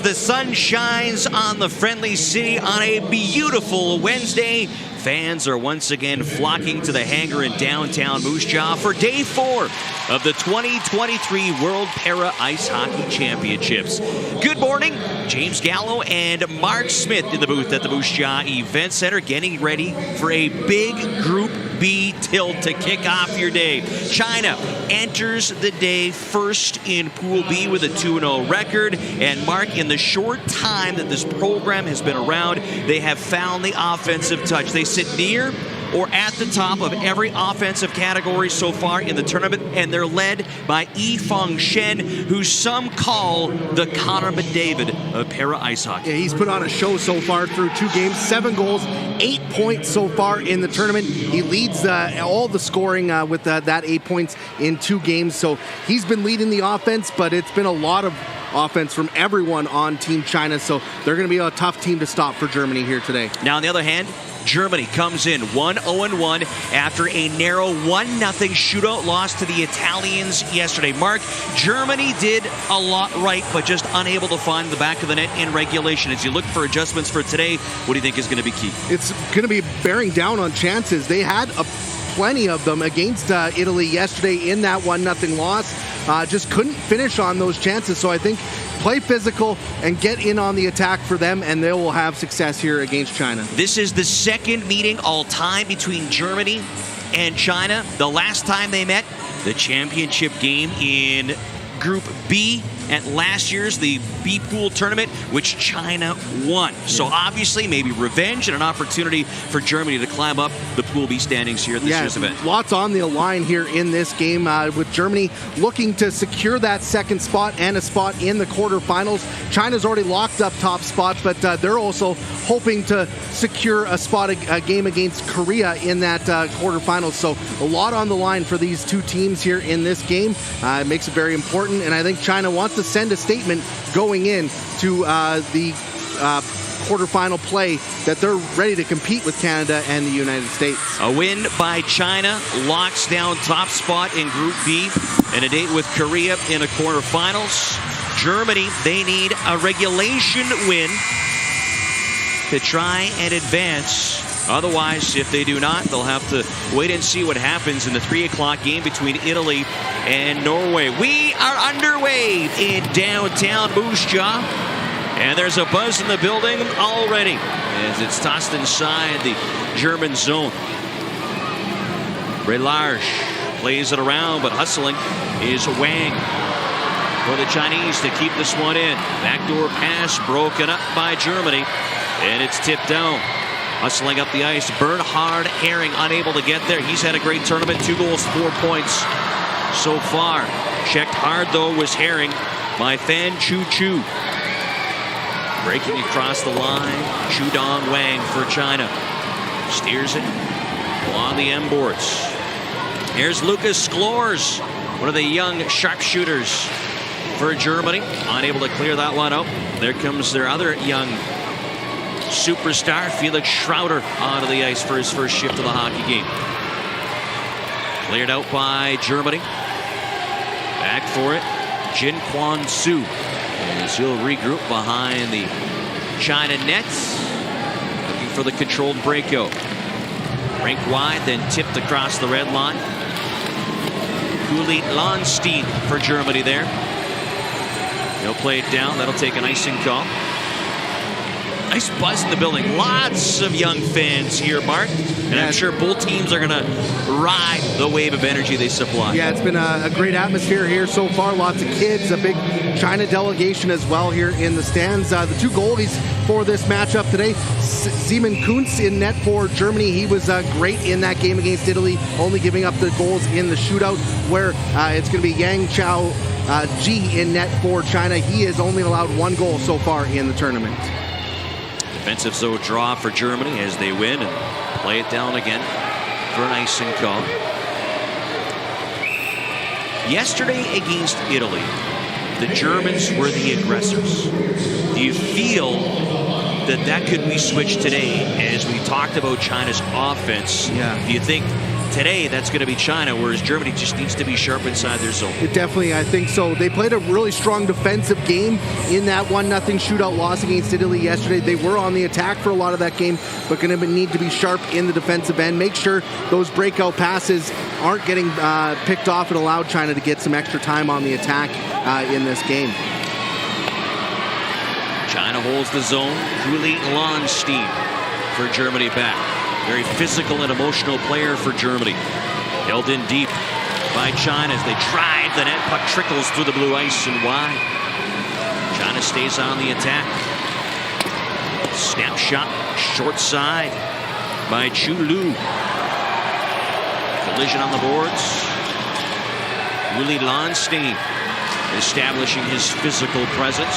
the sun shines on the friendly city on a beautiful Wednesday, fans are once again flocking to the hangar in downtown Moose Jaw for Day 4 of the 2023 World Para Ice Hockey Championships. Good morning, James Gallo and Mark Smith in the booth at the Moose Jaw Event Center, getting ready for a big Group B tilt to kick off your day. China enters the day first in Pool B with a 2-0 record. And Mark, in the short time that this program has been around, they have found the offensive touch. They sit near or at the top of every offensive category so far in the tournament, and they're led by Yifeng Shen, who some call the Connor McDavid of para ice hockey. Yeah, he's put on a show so far through 2 games, 7 goals, 8 points so far in the tournament. He leads all the scoring with that 8 points in 2 games. So he's been leading the offense, but it's been a lot of offense from everyone on Team China. So they're going to be a tough team to stop for Germany here today. Now, on the other hand, Germany comes in 1-0-1 after a narrow 1-0 shootout loss to the Italians yesterday. Mark, Germany did a lot right, but just unable to find the back of the net in regulation. As you look for adjustments for today, what do you think is going to be key? It's going to be bearing down on chances. They had plenty of them against Italy yesterday in that 1-0 loss. Just couldn't finish on those chances. So I think play physical and get in on the attack for them, and they will have success here against China. This is the second meeting all time between Germany and China. The last time they met, the championship game in Group B at last year's the B Pool tournament, which China won. So obviously maybe revenge and an opportunity for Germany to climb up the Pool B standings here at this year's event. Lots on the line here in this game with Germany looking to secure that second spot and a spot in the quarterfinals. China's already locked up top spots, but they're also hoping to secure a spot, a game against Korea in that quarterfinals. So a lot on the line for these 2 teams here in this game. It makes it very important, and I think China wants to send a statement going in to the quarterfinal play that they're ready to compete with Canada and the United States. A win by China locks down top spot in Group B and a date with Korea in the quarterfinals. Germany, they need a regulation win to try and advance. Otherwise, if they do not, they'll have to wait and see what happens in the 3 o'clock game between Italy and Norway. We are underway in downtown Moose Jaw, and there's a buzz in the building already as it's tossed inside the German zone. Relarge plays it around, but hustling is Wang for the Chinese to keep this one in. Backdoor pass broken up by Germany, and it's tipped down. Hustling up the ice, Bernhard Herring unable to get there. He's had a great tournament, 2 goals, 4 points so far. Checked hard though was Herring by Fan Chu Chu. Breaking across the line, Chu Dong Wang for China. Steers it on the M boards. Here's Lucas Sklors, one of the young sharpshooters for Germany. Unable to clear that one out. There comes their other young superstar, Felix Schroeder, onto the ice for his first shift of the hockey game. Cleared out by Germany. Back for it, Jin Kwon Soo, as he'll regroup behind the China nets, looking for the controlled breakout. Rink wide, then tipped across the red line. Kulit Lonstein for Germany there. They'll play it down. That'll take an icing call. Nice buzz in the building. Lots of young fans here, Mark. And I'm sure both teams are going to ride the wave of energy they supply. Yeah, it's been a great atmosphere here so far. Lots of kids, a big China delegation as well here in the stands. The 2 goalies for this matchup today, Simon Kuntz in net for Germany. He was great in that game against Italy, only giving up the goals in the shootout, where it's going to be Yang Chao Ji in net for China. He has only allowed 1 goal so far in the tournament. Defensive zone draw for Germany as they win and play it down again for an icing call. Yesterday against Italy, the Germans were the aggressors. Do you feel that could be switched today as we talked about China's offense? Yeah. Do you think today, that's going to be China, whereas Germany just needs to be sharp inside their zone. Definitely, I think so. They played a really strong defensive game in that 1-0 shootout loss against Italy yesterday. They were on the attack for a lot of that game, but going to need to be sharp in the defensive end. Make sure those breakout passes aren't getting picked off and allow China to get some extra time on the attack in this game. China holds the zone. Julie Lonstein for Germany back. Very physical and emotional player for Germany. Held in deep by China as they drive the net. Puck trickles through the blue ice and wide. China stays on the attack. Snap shot, short side by Chu Lu. Collision on the boards. Julie Lonstein establishing his physical presence.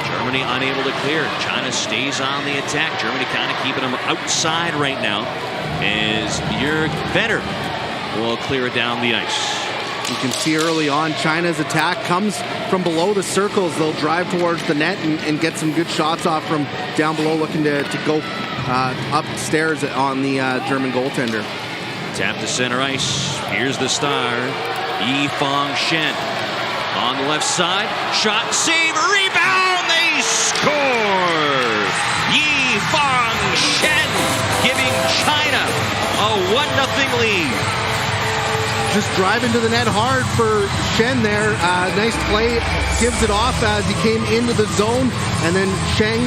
Germany unable to clear. China stays on the attack. Germany kind of keeping them outside right now as Jörg Vetter will clear it down the ice. You can see early on China's attack comes from below the circles. They'll drive towards the net and get some good shots off from down below, looking to go upstairs on the German goaltender. Tap to center ice. Here's the star, Yifang Shen. On the left side, shot, save, rebound, they score! Yifang Shen giving China a 1-0 lead. Just driving to the net hard for Shen there. Nice play, gives it off as he came into the zone, and then Sheng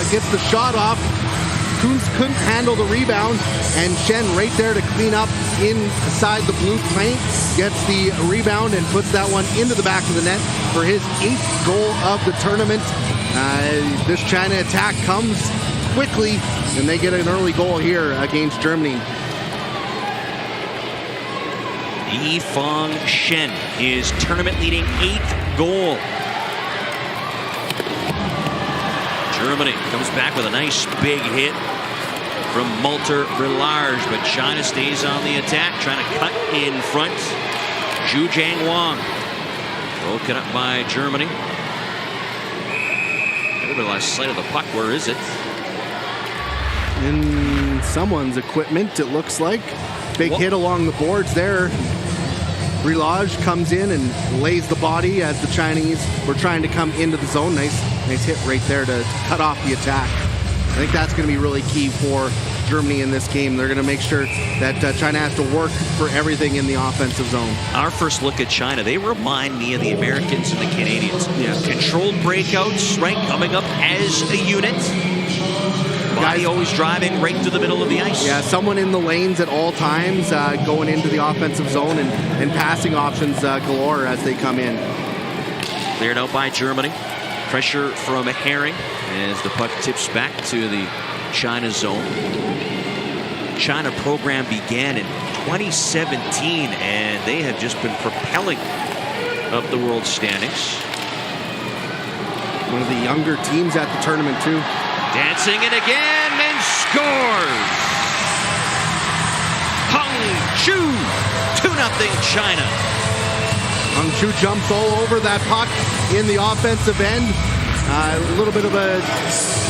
gets the shot off. Kuntz couldn't handle the rebound, and Shen right there to clean up inside the blue paint, gets the rebound and puts that one into the back of the net for his 8th goal of the tournament. This China attack comes quickly, and they get an early goal here against Germany. Yifang Shen, his tournament-leading 8th goal. Germany comes back with a nice big hit from Malter Village, but China stays on the attack, trying to cut in front. Zhu Jiang Wang broken up by Germany. Everybody lost sight of the puck. Where is it? In someone's equipment, it looks like. Big hit along the boards there. Village comes in and lays the body as the Chinese were trying to come into the zone. Nice hit right there to cut off the attack. I think that's going to be really key for Germany in this game. They're going to make sure that China has to work for everything in the offensive zone. Our first look at China, they remind me of the Americans and the Canadians. Yeah. Controlled breakouts, right? Coming up as a unit. Body always driving right to the middle of the ice. Yeah, someone in the lanes at all times, going into the offensive zone, and passing options galore as they come in. Cleared out by Germany. Pressure from Herring as the puck tips back to the China zone. China program began in 2017, and they have just been propelling up the world standings. One of the younger teams at the tournament, too. Dancing it again and scores! Hung Chu, 2-0 China. Hung Chu jumps all over that puck in the offensive end. A little bit of a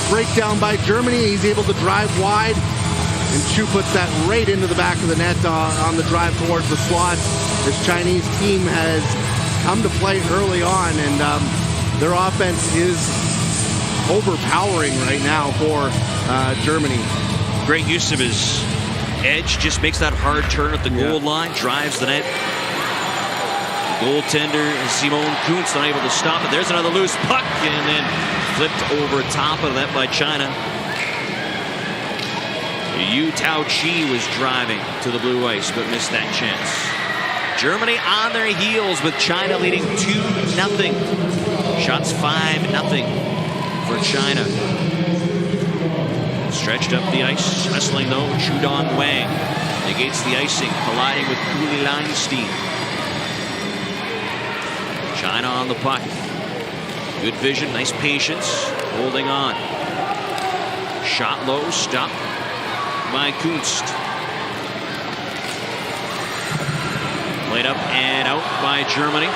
breakdown by Germany. He's able to drive wide, and Chu puts that right into the back of the net on the drive towards the slot. This Chinese team has come to play early on, and their offense is overpowering right now for Germany. Great use of his edge, just makes that hard turn at the goal line, drives the net. The goaltender, Simon Kuntz, not able to stop it. There's another loose puck, and then flipped over top of that by China. Yu Tao Chi was driving to the blue ice, but missed that chance. Germany on their heels with China leading 2-0. Shots 5-0. For China. Stretched up the ice, wrestling though, Chudong Wang negates the icing, colliding with Julie Lonstein. China on the puck. Good vision, nice patience, holding on. Shot low, stopped by Kunst. Played up and out by Germany.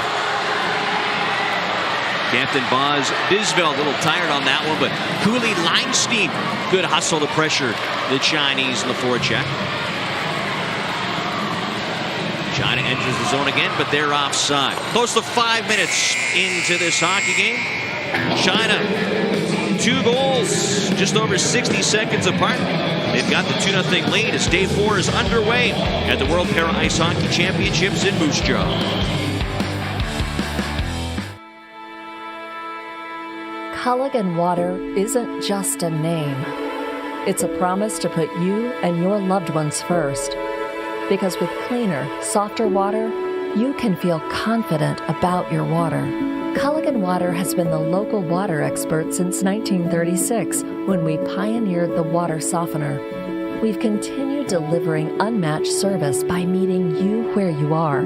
Captain Boz Bisveld, a little tired on that one, but Julie Lonstein, good hustle to pressure the Chinese in the forecheck. China enters the zone again, but they're offside. Close to 5 minutes into this hockey game. China, 2 goals, just over 60 seconds apart. They've got the 2-0 lead as day 4 is underway at the World Para Ice Hockey Championships in Moose Jaw. Culligan Water isn't just a name. It's a promise to put you and your loved ones first. Because with cleaner, softer water, you can feel confident about your water. Culligan Water has been the local water expert since 1936, when we pioneered the water softener. We've continued delivering unmatched service by meeting you where you are,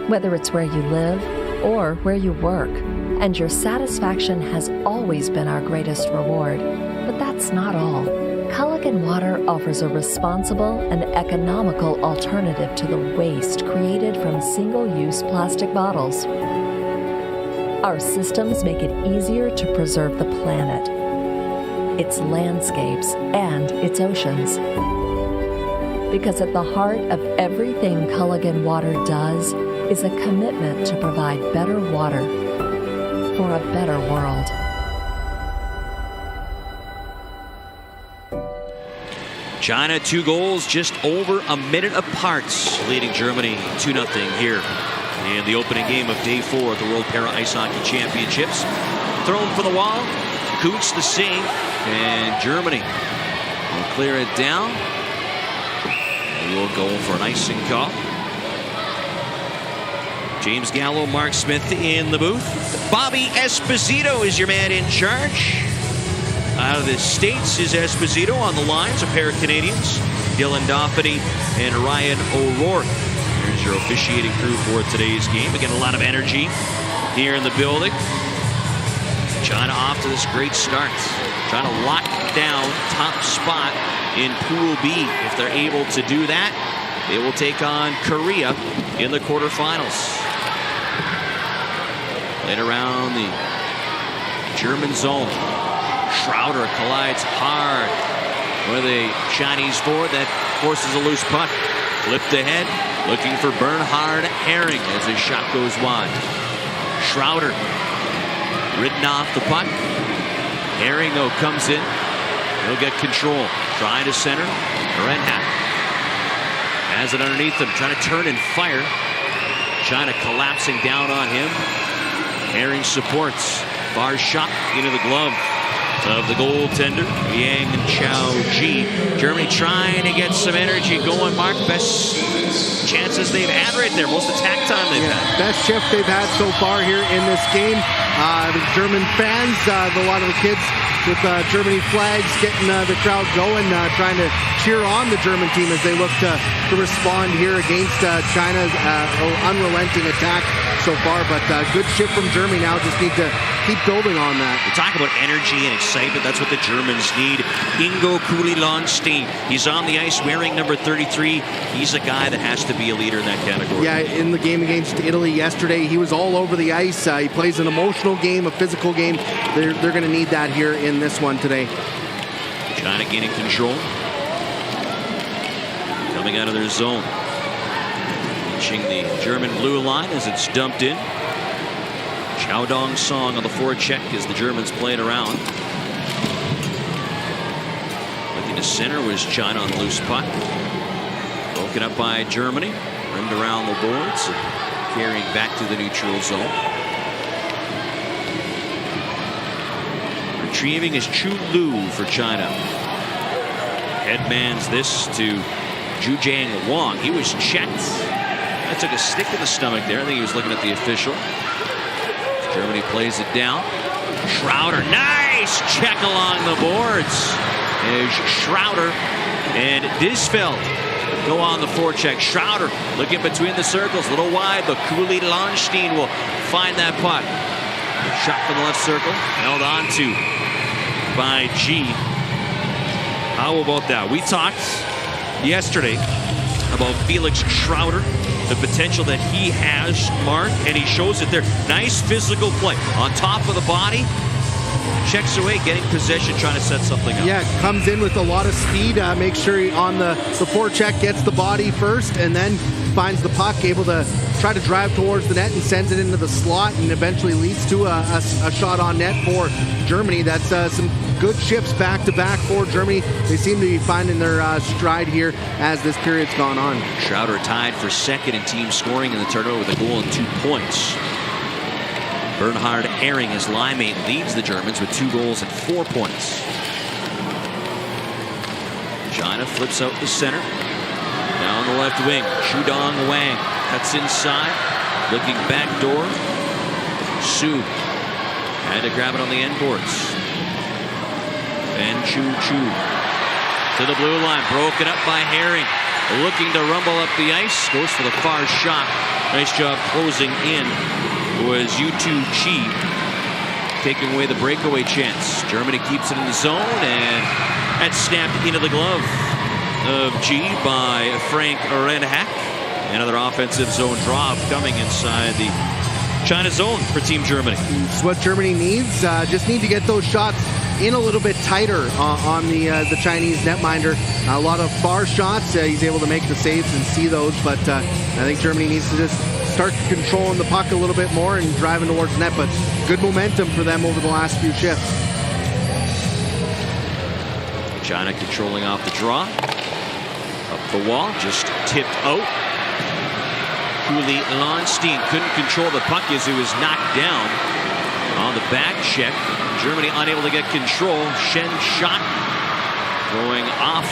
whether it's where you live or where you work. And your satisfaction has always been our greatest reward. But that's not all. Culligan Water offers a responsible and economical alternative to the waste created from single-use plastic bottles. Our systems make it easier to preserve the planet, its landscapes, and its oceans. Because at the heart of everything Culligan Water does is a commitment to provide better water for a better world. China, 2 goals just over a minute apart, leading Germany 2-0 here in the opening game of day 4 at the World Para Ice Hockey Championships. Thrown for the wall, Kuntz the save, and Germany will clear it down. They will go for an icing call. James Gallo, Mark Smith in the booth. Bobby Esposito is your man in charge. Out of the States is Esposito on the lines, a pair of Canadians, Dylan Doffany and Ryan O'Rourke. Here's your officiating crew for today's game. Again, a lot of energy here in the building. China off to this great start. Trying to lock down top spot in Pool B. If they're able to do that, they will take on Korea in the quarterfinals. Played around the German zone. Schroeder collides hard with a Chinese forward that forces a loose puck. Flipped ahead, looking for Bernhard Herring as his shot goes wide. Schroeder ridden off the puck. Herring, though, comes in. He'll get control. Trying to center. Renhat has it underneath him, trying to turn and fire. China collapsing down on him. Herring supports. Far shot into the glove of the goaltender, Yang Chao Ji. Germany trying to get some energy going. Mark, best chances they've had right there. Most attack time they've had. Best shift they've had so far here in this game. The German fans, a lot of the kids with Germany flags, getting the crowd going, trying to cheer on the German team as they look to respond here against China's unrelenting attack so far. But good shift from Germany now. Just need to keep building on that. We talk about energy and excitement. That's what the Germans need. Ingo Kulilanstein. He's on the ice wearing number 33. He's a guy that has to be a leader in that category. Yeah, in the game against Italy yesterday, he was all over the ice. He plays an emotional game, a physical game. They're going to need that here in this one today. China gaining control. Coming out of their zone. Reaching the German blue line as it's dumped in. Chao Dong Song on the forecheck as the Germans played around. Looking to center was China on the loose puck. Broken up by Germany. Rimmed around the boards. Carrying back to the neutral zone. Retrieving is Chu Lu for China. Headmans this to Zhujiang Wang. He was checked. That took a stick in the stomach there. I think he was looking at the official. Germany plays it down. Schroeder, nice check along the boards. There's Schroeder and Disfeld go on the forecheck. Schroeder looking between the circles, a little wide, but Kulilanstein will find that puck. Shot from the left circle, held on to by G. How about that? We talked yesterday about Felix Schroeder, the potential that he has, Mark, and he shows it there. Nice physical play on top of the body. checks away, getting possession, trying to set something up. Yeah, comes in with a lot of speed, makes sure he, on the forecheck, gets the body first, and then finds the puck, able to try to drive towards the net and sends it into the slot, and eventually leads to a shot on net for Germany. That's some good shifts back-to-back for Germany. They seem to be finding their stride here as this period's gone on. Schroeder tied for second in team scoring in the tournament with a goal and 2 points. Bernhard Ehring, his line mate, leads the Germans with 2 goals and 4 points. China flips out the center. Down the left wing, Shudong Wang cuts inside, looking back door. Su had to grab it on the end boards. And Chu to the blue line, broken up by Herring, looking to rumble up the ice, goes for the far shot. Nice job closing in was Yu-Tu Chi, taking away the breakaway chance. Germany keeps it in the zone, and that's snapped into the glove of G by Frank Renhack. Another offensive zone drop coming inside the China zone for Team Germany. It's what Germany needs. Just need to get those shots in a little bit tighter on the Chinese netminder. A lot of far shots. He's able to make the saves and see those, but I think Germany needs to just start controlling the puck a little bit more and driving towards net, but good momentum for them over the last few shifts. China controlling off the draw. Up the wall, just tipped out. Kuli Lonstein couldn't control the puck as it was knocked down on the back check. Germany unable to get control. Shen shot going off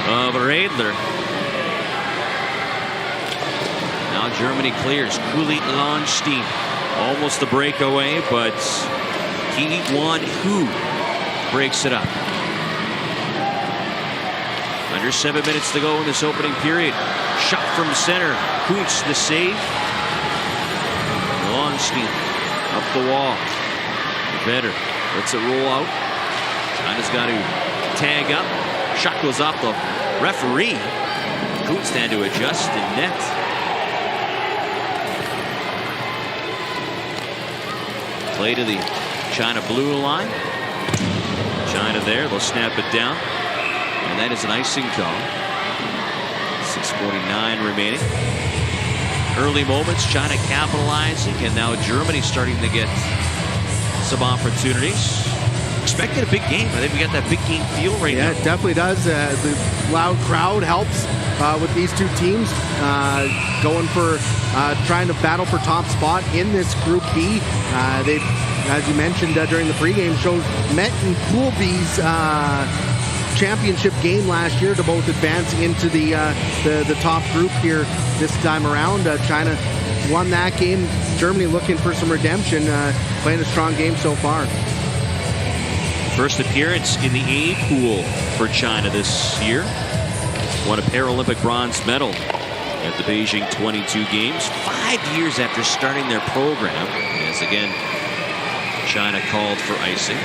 of Radler. Now Germany clears. Kuli Lonstein almost the breakaway, but Ki Wan Hu breaks it up. Under 7 minutes to go in this opening period. Shot from center. Hoots the save. Lonstein up the wall. Vetter lets it roll out. China's got to tag up. Shot goes off the referee. Hoots had to adjust in net. Play to the China blue line. China there. They'll snap it down. And that is an icing call. 6:49 remaining. Early moments, China capitalizing, and now Germany starting to get some opportunities. Expected a big game. I think we got that big game feel right now. Yeah, it definitely does. The loud crowd helps with these two teams going for trying to battle for top spot in this Group B. They've, as you mentioned during the pregame show, met in Pool B's championship game last year to both advance into the top group here this time around. China won that game. Germany looking for some redemption, playing a strong game so far. First appearance in the A pool for China this year. Won a Paralympic bronze medal at the Beijing 22 games 5 years after starting their program, as again China called for icing.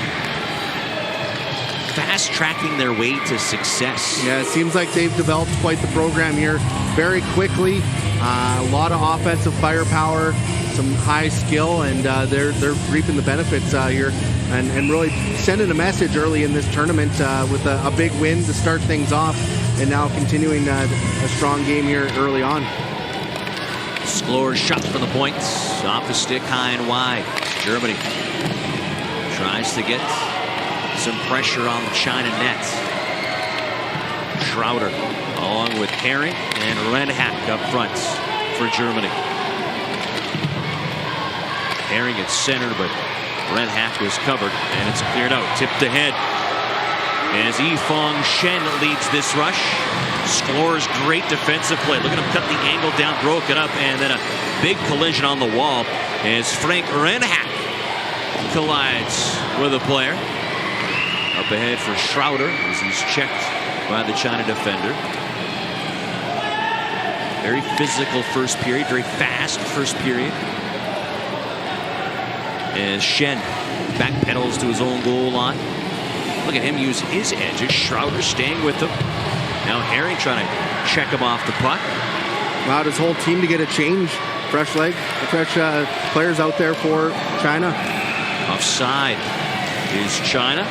Fast-tracking their way to success. Yeah, it seems like they've developed quite the program here very quickly. A lot of offensive firepower, some high skill, and they're reaping the benefits here and really sending a message early in this tournament with a big win to start things off, and now continuing a strong game here early on. Skloor's shot from the points, off the stick, high and wide. Germany tries to get some pressure on the China net. Schroeder along with Herring and Renhack up front for Germany. Herring at center, but Renhack was covered, and it's cleared out. Tipped ahead as Yifeng Shen leads this rush. Skloor's great defensive play. Look at him cut the angle down, broke it up, and then a big collision on the wall as Frank Renhack collides with a player. Up ahead for Schroeder as he's checked by the China defender. Very physical first period, very fast first period. As Shen backpedals to his own goal line. Look at him use his edges. Schroeder staying with him. Now Herring trying to check him off the puck. Allowed his whole team to get a change. Fresh players out there for China. Offside. is China.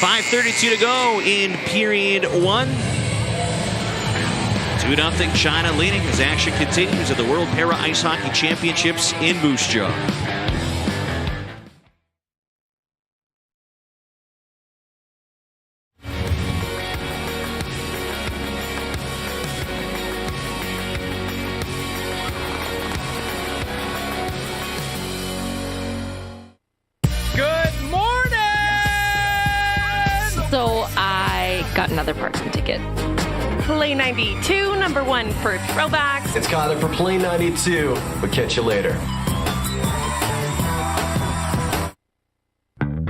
5:32 to go in period 1. 2-0 China leading as action continues at the World Para Ice Hockey Championships in Moose Jaw. So I got another Parkson ticket. Play 92, number 1 for throwbacks. It's Kyler for Play 92. We'll catch you later.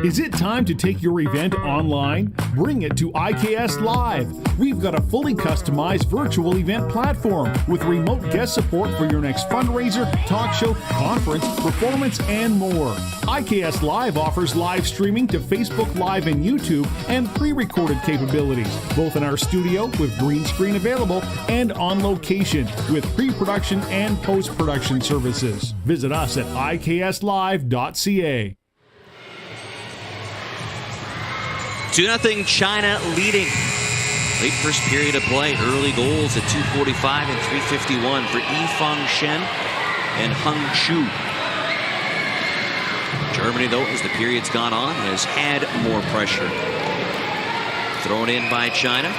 Is it time to take your event online? Bring it to IKS Live. We've got a fully customized virtual event platform with remote guest support for your next fundraiser, talk show, conference, performance, and more. IKS Live offers live streaming to Facebook Live and YouTube and pre-recorded capabilities, both in our studio with green screen available and on location with pre-production and post-production services. Visit us at ikslive.ca. 2-0 China leading. Late first period of play. Early goals at 2:45 and 3:51 for Yifeng Shen and Hung Chu. Germany, though, as the period's gone on, has had more pressure. Thrown in by China.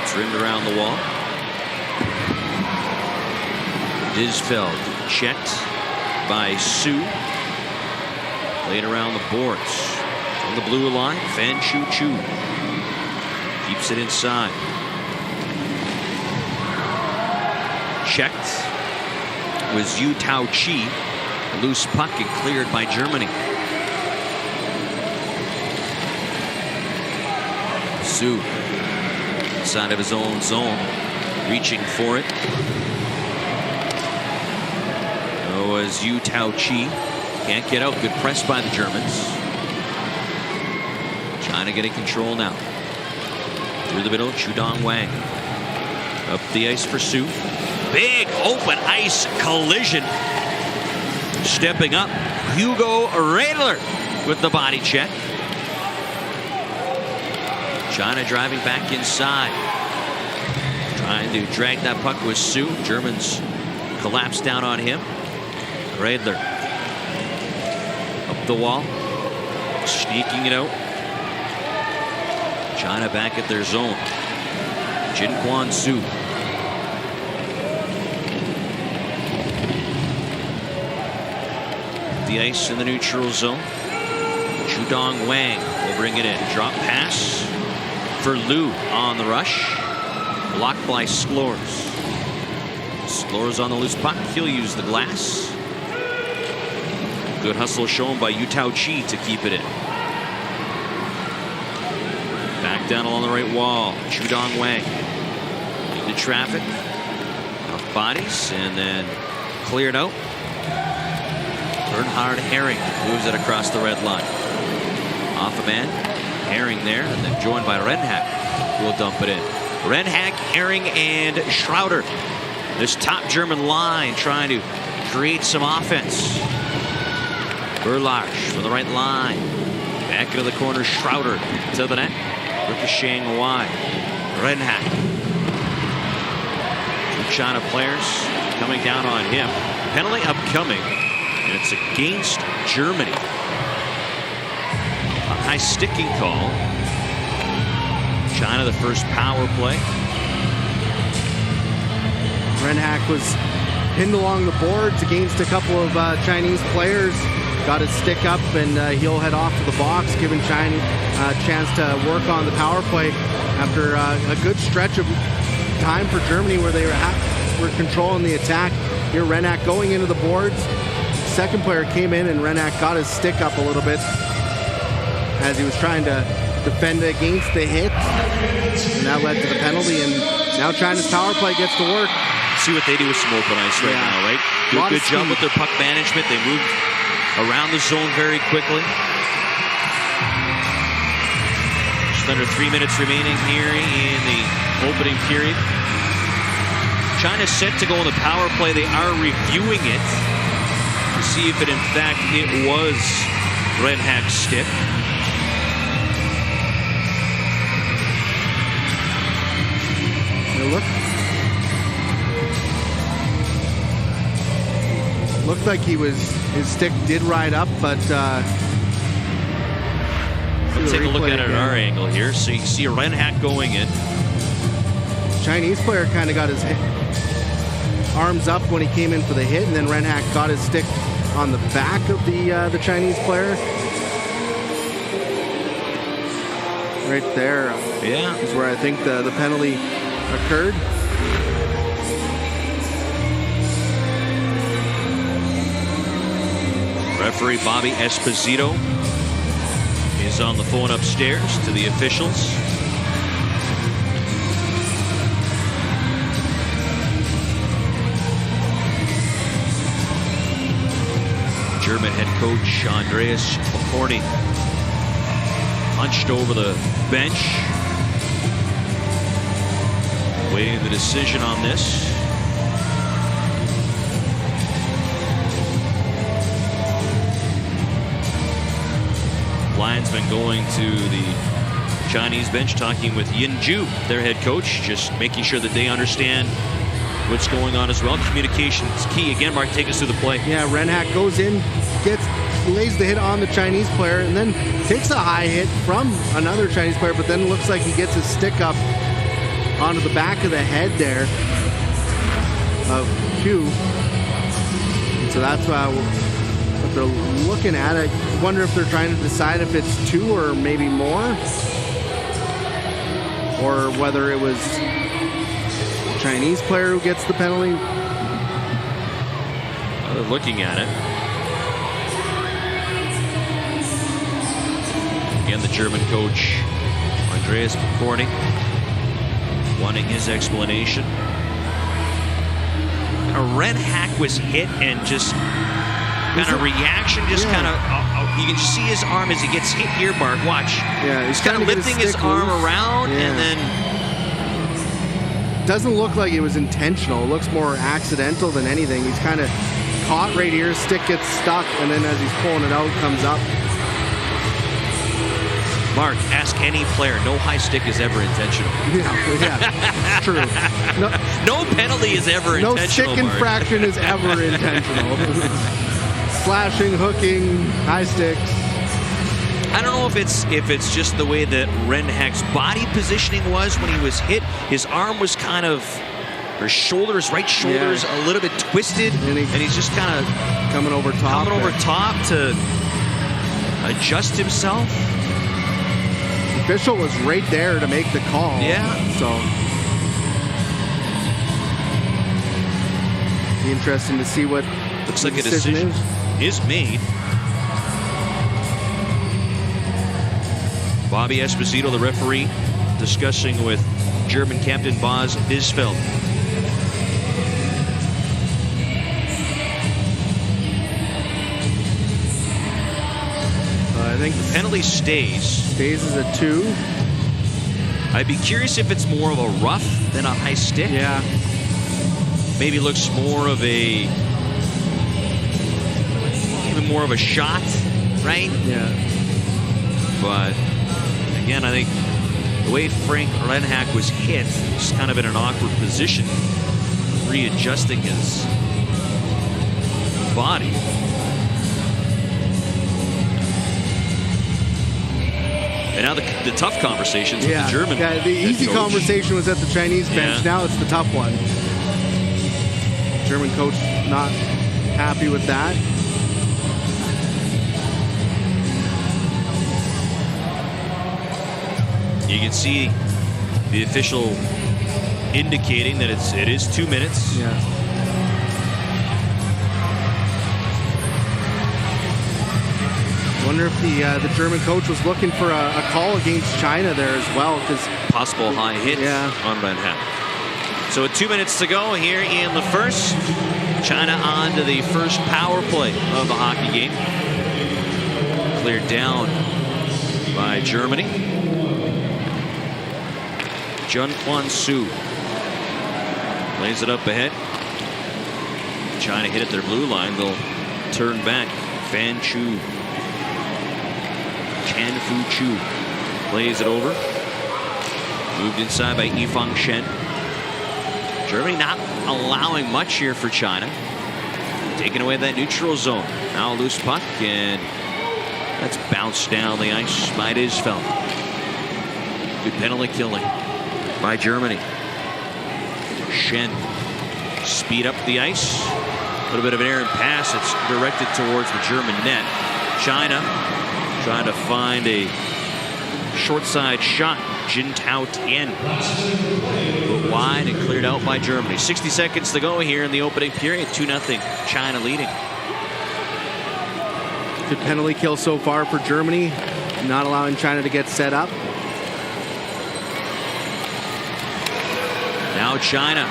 It's rimmed around the wall. Disfeld checked by Su. Played around the boards. On the blue line, Fan Chu Chu keeps it inside. Checked was Yu Tao Chi. A loose puck and cleared by Germany. Su inside of his own zone, reaching for it. Oh, as Yu Tao Chi can't get out. Good press by the Germans. China getting control now. Through the middle, Chudong Wang. Up the ice for Su. Big open ice collision. Stepping up, Hugo Radler with the body check. China driving back inside. Trying to drag that puck with Su. Germans collapse down on him. Radler. Up the wall. Sneaking it out. China back at their zone. Jin Quan Su. The ice in the neutral zone. Chudong Wang will bring it in. Drop pass for Liu on the rush. Blocked by Sklors. Sklors on the loose puck. He'll use the glass. Good hustle shown by Yu Tao Chi to keep it in. Back down along the right wall. Chudong Wang. Into traffic. Off bodies and then cleared out. Bernhard Herring moves it across the red line. Off a man. Herring there and then joined by Renhack, who will dump it in. Renhack, Herring, and Schroeder. This top German line trying to create some offense. Berlage from the right line. Back into the corner, Schroeder to the net. Ricocheting wide. Renhack. Two China players coming down on him. Penalty upcoming, and it's against Germany. A high sticking call. China the first power play. Renhack was pinned along the boards against a couple of Chinese players. Got his stick up and he'll head off to the box, giving China a chance to work on the power play after a good stretch of time for Germany where they were controlling the attack. Here Renhack going into the boards. Second player came in and Renhack got his stick up a little bit as he was trying to defend against the hit. And that led to the penalty, and now China's power play gets to work. See what they do with some open ice right now, right? Do a good job with their puck management. They move around the zone very quickly. Just under 3 minutes remaining here in the opening period. China's set to go on the power play. They are reviewing it to see if it in fact it was Renhack's stick. Looked like his stick did ride up, but let's take a look at it at our angle here. So you see a Renhack going in. Chinese player kind of got his arms up when he came in for the hit, and then Renhack got his stick on the back of the Chinese player. Right there, is where I think the penalty occurred. Referee Bobby Esposito is on the phone upstairs to the officials. German head coach Andreas Pokorny hunched over the bench, waiting the decision on this. Linesman going to the Chinese bench, talking with Yin Ju, their head coach, just making sure that they understand what's going on as well. Communication is key. Again, Mark, take us through the play. Yeah, Renhack goes in, lays the hit on the Chinese player, and then takes a high hit from another Chinese player, but then looks like he gets his stick up onto the back of the head there of Q. And so that's what they're looking at. I wonder if they're trying to decide if it's 2 or maybe more, or whether it was the Chinese player who gets the penalty. Well, they're looking at it. Again, the German coach, Andreas Pokorny, wanting his explanation. Renhack was hit and just kind of reaction, just kind of, you can see his arm as he gets hit here, Mark. Watch. Yeah, he's kind of lifting his arm around, and then. Doesn't look like it was intentional. It looks more accidental than anything. He's kind of caught right here, stick gets stuck, and then as he's pulling it out, comes up. Mark, ask any player. No high stick is ever intentional. Yeah, true. No penalty is ever intentional. No stick infraction is ever intentional. Slashing, hooking, high sticks. I don't know if it's just the way that Renhack's body positioning was when he was hit. His arm was kind of, or shoulders, right shoulders, a little bit twisted, and he's just kind of coming over top to adjust himself. The official was right there to make the call. Yeah. So be interesting to see what looks like a decision is made. Bobby Esposito, the referee, discussing with German captain Bas Bisfeld. I think the penalty stays. Stays as a 2. I'd be curious if it's more of a rough than a high stick. Yeah. Maybe looks more of even more of a shot, right? Yeah. But again, I think the way Frank Renhack was hit, he's kind of in an awkward position, readjusting his body. And now the tough conversations with the German. Yeah, the easy conversation was at the Chinese bench. Now it's the tough one. German coach not happy with that. You can see the official indicating that it is 2 minutes. Yeah. Wonder if the German coach was looking for a call against China there as well, because possible high hit on Renhack. So with 2 minutes to go here in the first, China on to the first power play of the hockey game. Cleared down by Germany. Jun Kwan Su lays it up ahead. China hit at their blue line. They'll turn back. Fan Chu. Chan Fu Chu plays it over. Moved inside by Yifang Shen. Germany not allowing much here for China. Taking away that neutral zone. Now a loose puck, and that's bounced down the ice by Isfeld. Good penalty killing by Germany. Shen speed up the ice. A little bit of an errant pass. It's directed towards the German net. China trying to find a short side shot. Jin Tao Tien. Put wide and cleared out by Germany. 60 seconds to go here in the opening period. 2-0. China leading. Good penalty kill so far for Germany. Not allowing China to get set up. Now China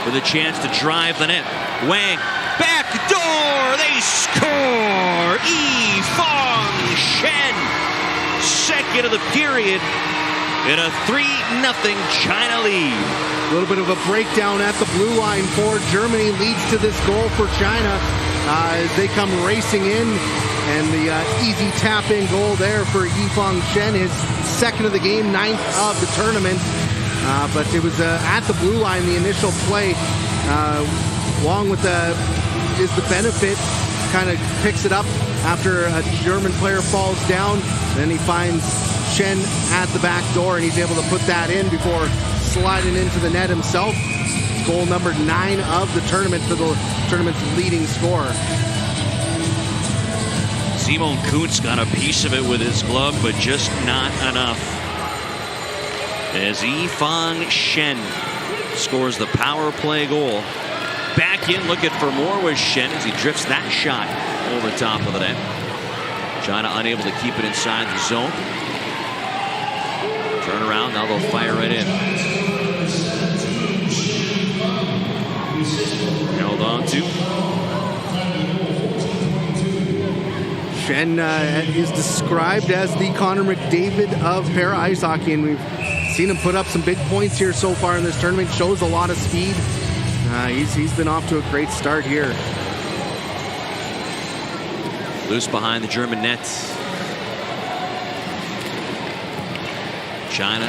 with a chance to drive the net. Wang. Back door. They score. Yifang Shen. Second of the period. In a 3-0 China lead. A little bit of a breakdown at the blue line for Germany leads to this goal for China as they come racing in. And the easy tap-in goal there for Yifang Shen, his second of the game, 9th of the tournament. But it was at the blue line, the initial play, along with the benefit, kind of picks it up after a German player falls down. Then he finds Shen at the back door, and he's able to put that in before sliding into the net himself. Goal number 9 of the tournament for the tournament's leading scorer. Simon Kuntz got a piece of it with his glove, but just not enough. As Yifang Shen scores the power play goal. Back in, looking for more was Shen as he drifts that shot over the top of the net. China unable to keep it inside the zone. Turn around, now they'll fire it in. Held on to. Shen is described as the Connor McDavid of para ice hockey, and we've seen him put up some big points here so far in this tournament. Shows a lot of speed. He's been off to a great start here. Loose behind the German net. China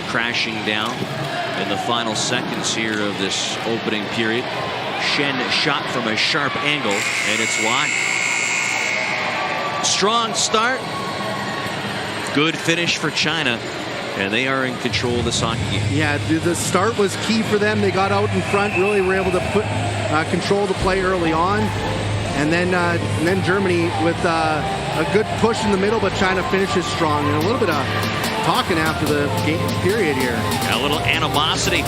crashing down in the final seconds here of this opening period. Shen shot from a sharp angle, and it's wide. Strong start. Good finish for China, and they are in control of this hockey game. Yeah, the start was key for them. They got out in front, really were able to control the play early on. And then Germany with a good push in the middle, but China finishes strong. And a little bit of talking after the game period here. A little animosity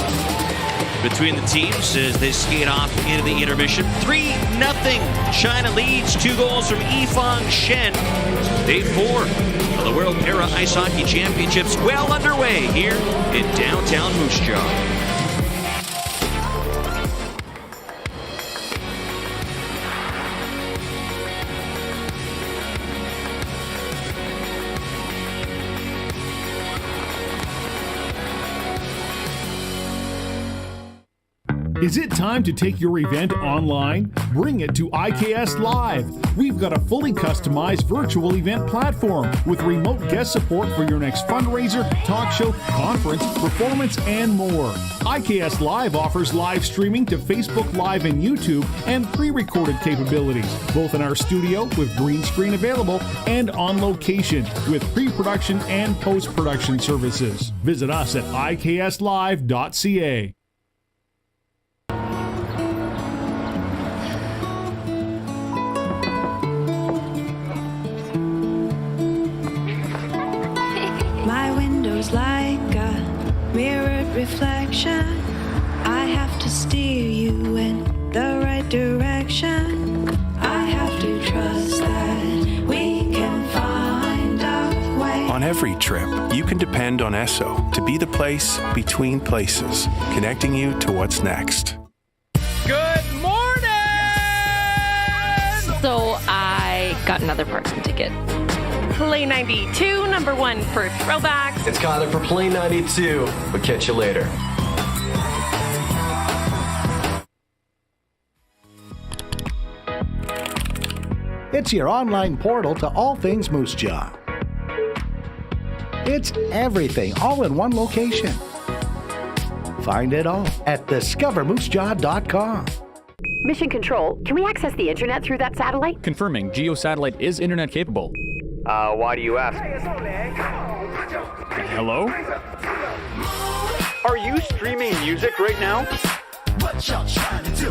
between the teams as they skate off into the intermission. 3-0. China leads. 2 goals from Yifang Shen. Day 4 of the World Para Ice Hockey Championships well underway here in downtown Moose Jaw. Is it time to take your event online? Bring it to IKS Live. We've got a fully customized virtual event platform with remote guest support for your next fundraiser, talk show, conference, performance, and more. IKS Live offers live streaming to Facebook Live and YouTube and pre-recorded capabilities, both in our studio with green screen available and on location with pre-production and post-production services. Visit us at ikslive.ca. Like a mirrored reflection, I have to steer you in the right direction. I have to trust that we can find a way. On every trip, you can depend on Esso to be the place between places, connecting you to what's next. Good morning! So I got another Parkson ticket. Play 92, number 1 for throwbacks. It's Kyler for Play 92. We'll catch you later. It's your online portal to all things Moose Jaw. It's everything, all in one location. find it all at discovermoosejaw.com. Mission Control, can we access the internet through that satellite? Confirming, GEO satellite is internet capable. Why do you ask? Hello? Are you streaming music right now? What y'all trying to do?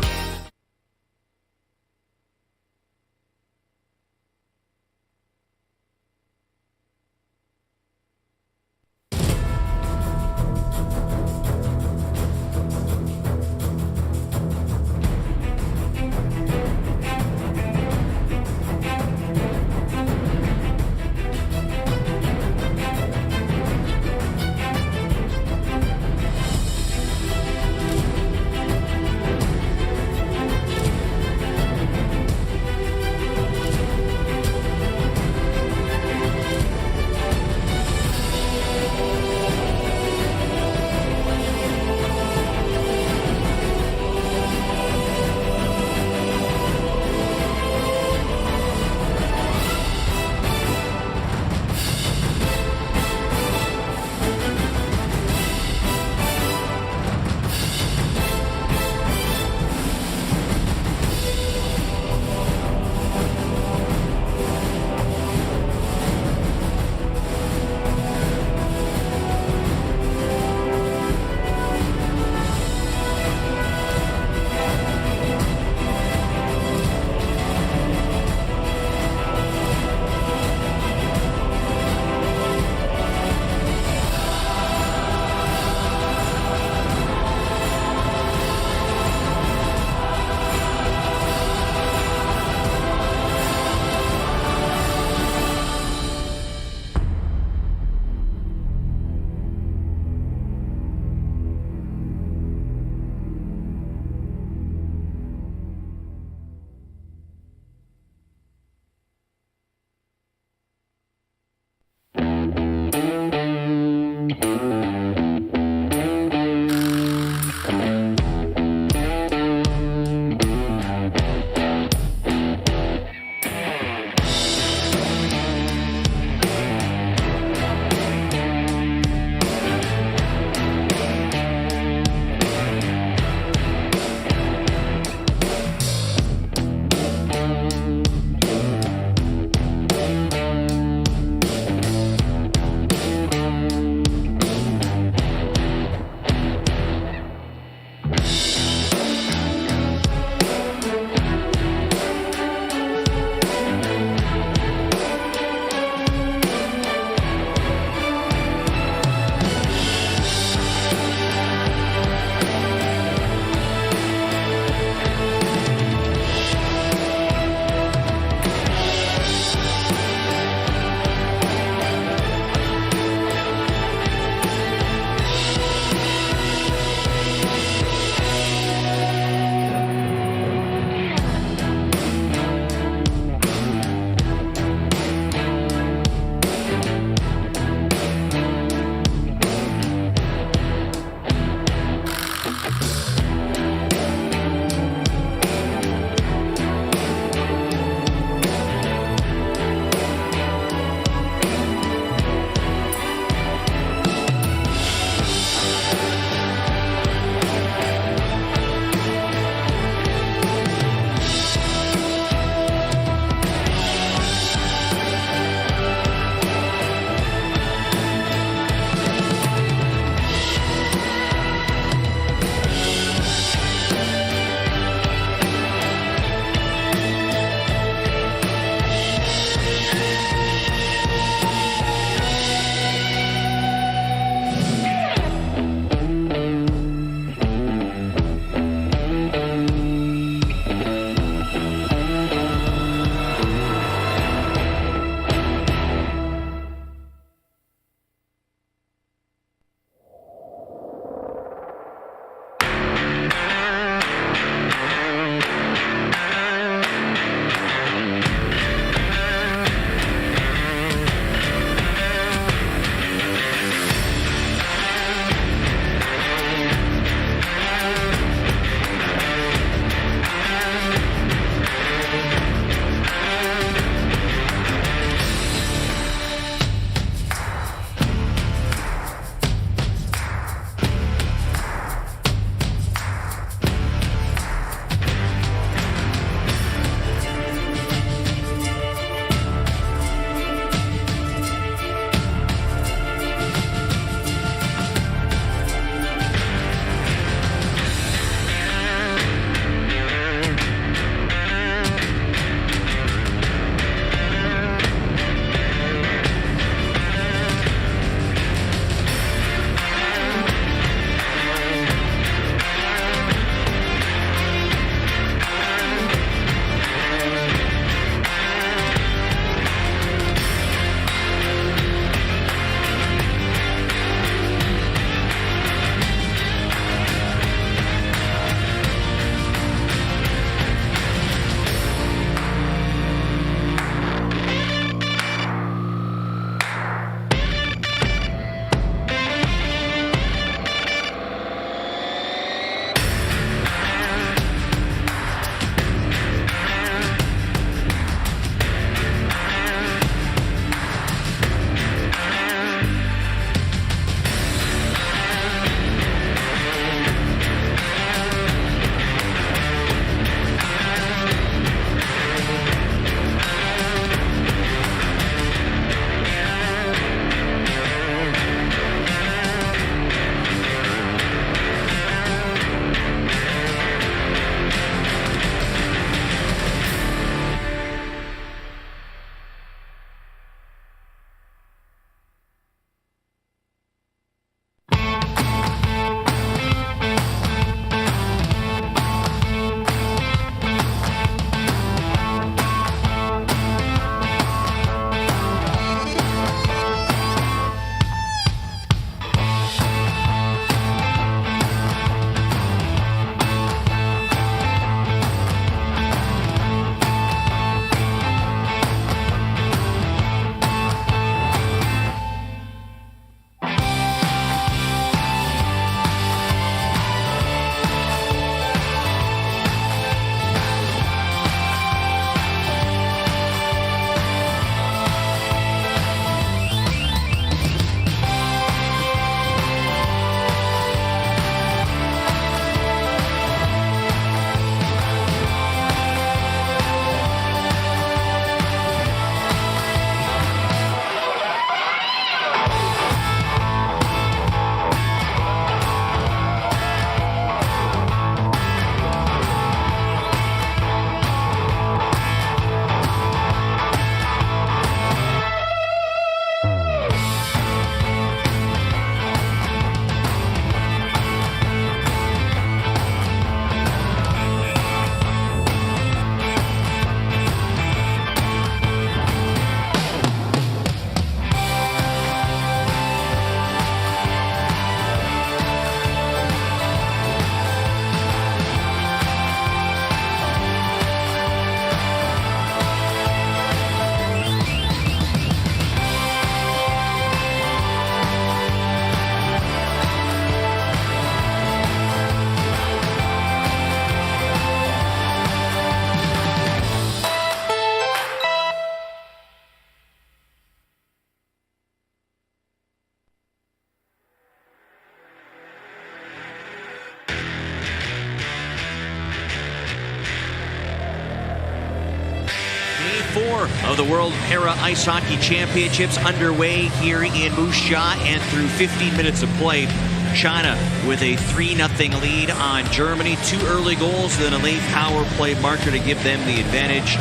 more of the World Para Ice Hockey Championships underway here in Moose Jaw, and through 15 minutes of play, China with a 3-0 lead on Germany. 2 early goals, then a late power play marker to give them the advantage.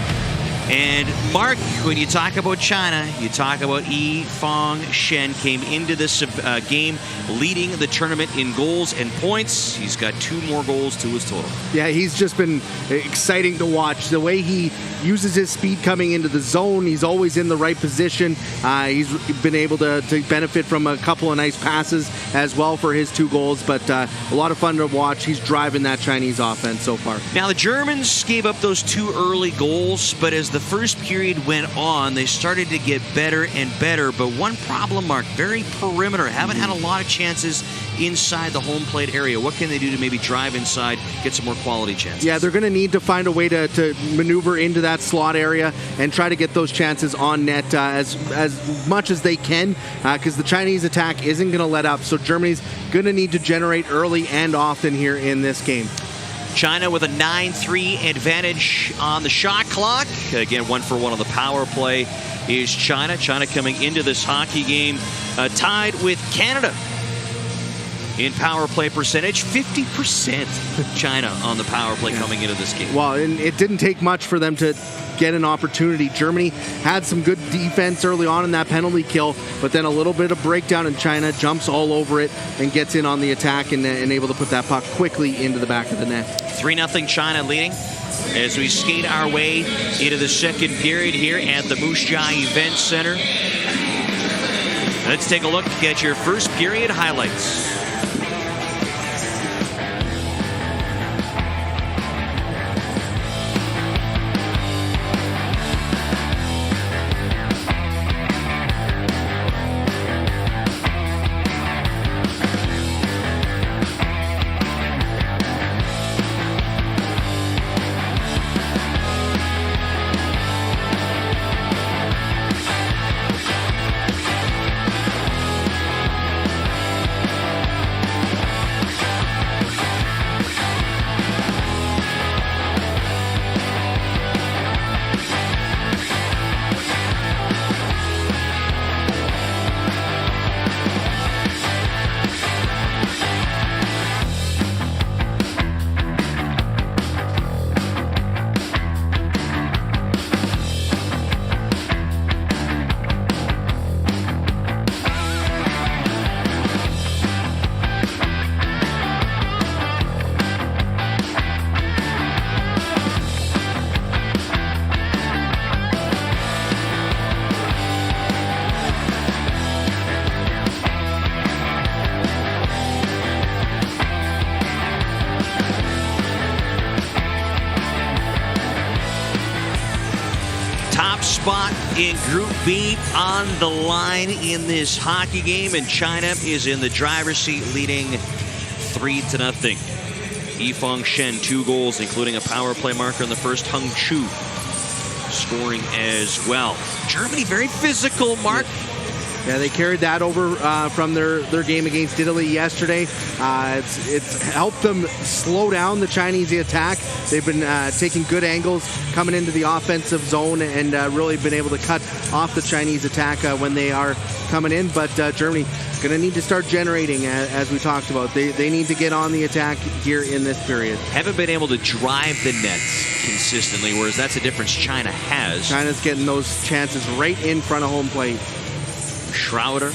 And Mark, when you talk about China, you talk about Yi Fong Shen. Came into this game leading the tournament in goals and points. He's got 2 more goals to his total. Yeah, he's just been exciting to watch. The way he uses his speed coming into the zone, he's always in the right position. He's been able to benefit from a couple of nice passes as well for his 2 goals, but a lot of fun to watch. He's driving that Chinese offense so far. Now, the Germans gave up those 2 early goals, but as the first period went on, they started to get better and better. But one problem, Mark, very perimeter. Haven't had a lot of chances inside the home plate area. What can they do to maybe drive inside, get some more quality chances? Yeah, they're going to need to find a way to maneuver into that slot area and try to get those chances on net as much as they can, because the Chinese attack isn't going to let up. So Germany's going to need to generate early and often here in this game. China with a 9-3 advantage on the shot clock. Again, 1-for-1 on the power play is China. China coming into this hockey game tied with Canada in power play percentage. 50% China on the power play coming into this game. Well, and it didn't take much for them to get an opportunity. Germany had some good defense early on in that penalty kill, but then a little bit of breakdown, and China jumps all over it and gets in on the attack and able to put that puck quickly into the back of the net. 3-0 China leading as we skate our way into the second period here at the Moose Jaw Event Center. Let's take a look at your first period highlights. Spot in Group B on the line in this hockey game, and China is in the driver's seat leading 3-0. Yi Fong Shen 2 goals, including a power play marker in the first. Hung Chu scoring as well. Germany very physical, Mark. Yeah, they carried that over from their game against Italy yesterday. It's helped them slow down the Chinese attack. They've been taking good angles coming into the offensive zone and really been able to cut off the Chinese attack when they are coming in. But Germany going to need to start generating, as we talked about. They need to get on the attack here in this period. Haven't been able to drive the nets consistently, whereas that's a difference China has. China's getting those chances right in front of home plate. Schroeder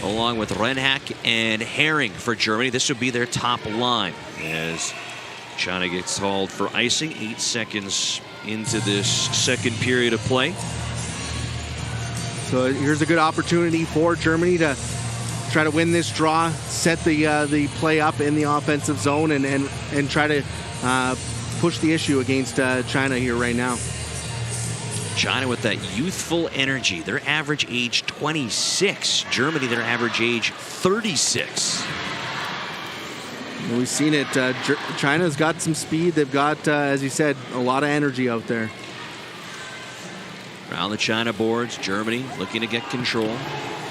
along with Renhack and Herring for Germany. This would be their top line as China gets called for icing 8 seconds into this second period of play. So here's a good opportunity for Germany to try to win this draw, set the play up in the offensive zone, and try to push the issue against China here right now. China with that youthful energy. Their average age 26. Germany, their average age 36. And we've seen it. China's got some speed. They've got, as you said, a lot of energy out there. Around the China boards, Germany looking to get control.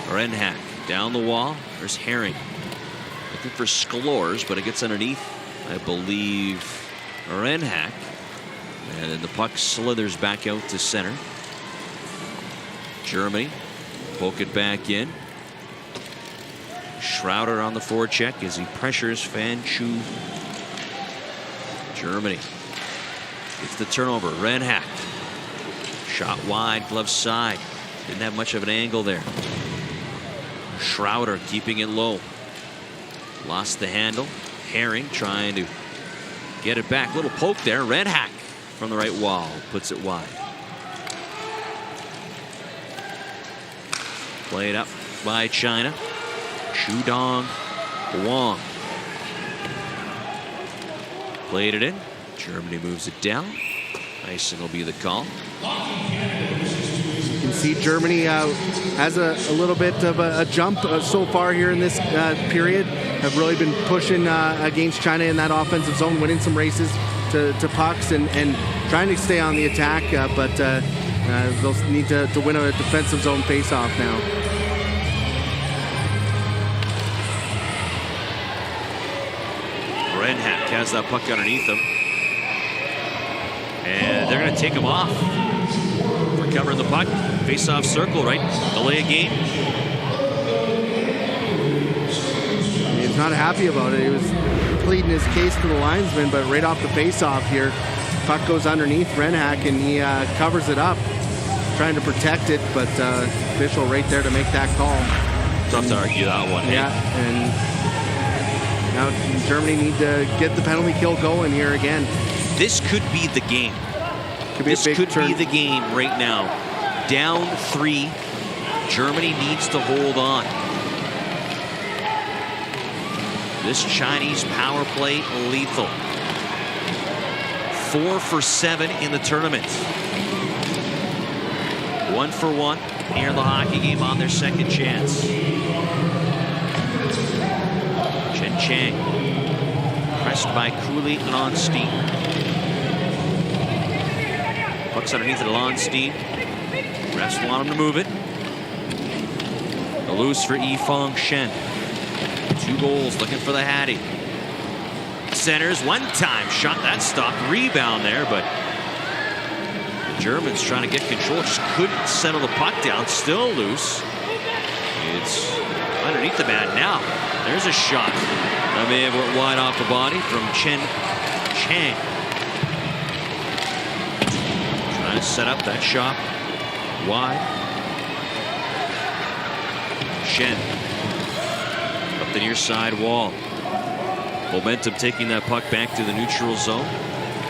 Renhack down the wall. There's Herring. Looking for Schlors, but it gets underneath, I believe, Renhack. And then the puck slithers back out to center. Germany poke it back in. Schroeder on the forecheck as he pressures Fan Chu. Germany gets the turnover. Renhack. Shot wide, glove side. Didn't have much of an angle there. Schroeder keeping it low. Lost the handle. Herring trying to get it back. Little poke there. Renhack from the right wall puts it wide. Played up by China. Shudong Wong. Played it in. Germany moves it down. Icing will be the call. You can see Germany has a little bit of a jump so far here in this period. Have really been pushing against China in that offensive zone, winning some races to pucks and trying to stay on the attack, but they'll need to win a defensive zone faceoff now. Renhack has that puck underneath him. And they're going to take him off for covering the puck. Face-off circle, right? Delay a game. He's not happy about it. He was pleading his case to the linesman, but right off the face-off here, puck goes underneath Renhack, and he covers it up, trying to protect it, but official right there to make that call. Tough to argue that one. Yeah, and now Germany need to get the penalty kill going here again. This could be the game. This could be the game right now. Down 3. Germany needs to hold on. This Chinese power play lethal. 4 for 7 in the tournament. 1 for 1 here in the hockey game on their second chance. Chen Chang pressed by Cooley and Lonstein. Puck's underneath it, Lonstein. Refs want him to move it. A loose for Yifeng Shen. 2 goals, looking for the Hattie. Centers, one-time shot, that stopped. Rebound there, but the Germans trying to get control, just couldn't settle the puck down. Still loose. It's underneath the man now. There's a shot. That may have went wide off the body from Chen Chang. Trying to set up that shot wide. Shen up the near side wall. Momentum taking that puck back to the neutral zone.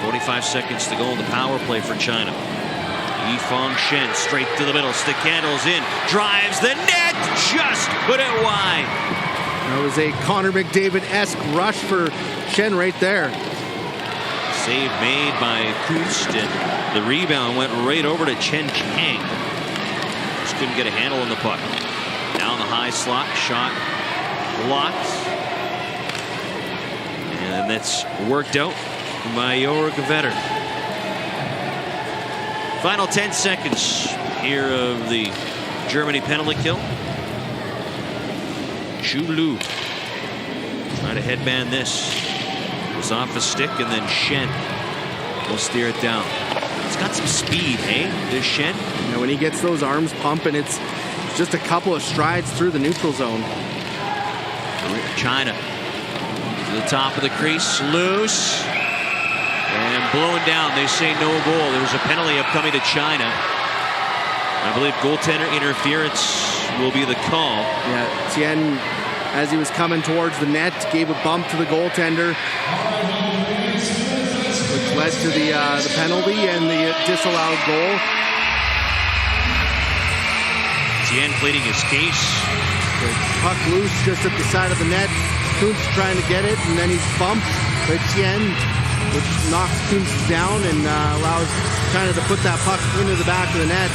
45 seconds to go in the power play for China. Yifeng Shen straight to the middle. Stick handles in. Drives the net. Just put it wide. That was a Connor McDavid-esque rush for Shen right there. Save made by Kunst, and the rebound went right over to Chen Chang. Just couldn't get a handle on the puck. Down the high slot, shot blocked. And that's worked out by Jorg Vetter. Final 10 seconds here of the Germany penalty kill. Chulu trying to headband this. It was off the stick, and then Shen will steer it down. It's got some speed, hey, this Shen. You know, when he gets those arms pumping, it's just a couple of strides through the neutral zone. China to the top of the crease, loose, and blown down. They say no goal. There's a penalty upcoming to China. I believe goaltender interference will be the call. Yeah, Tien, as he was coming towards the net, gave a bump to the goaltender, which led to the penalty and the disallowed goal. Tien pleading his case. The puck loose just at the side of the net. Kuntz trying to get it, and then he's bumped by Tien, which knocks Kuntz down and allows China to put that puck into the back of the net.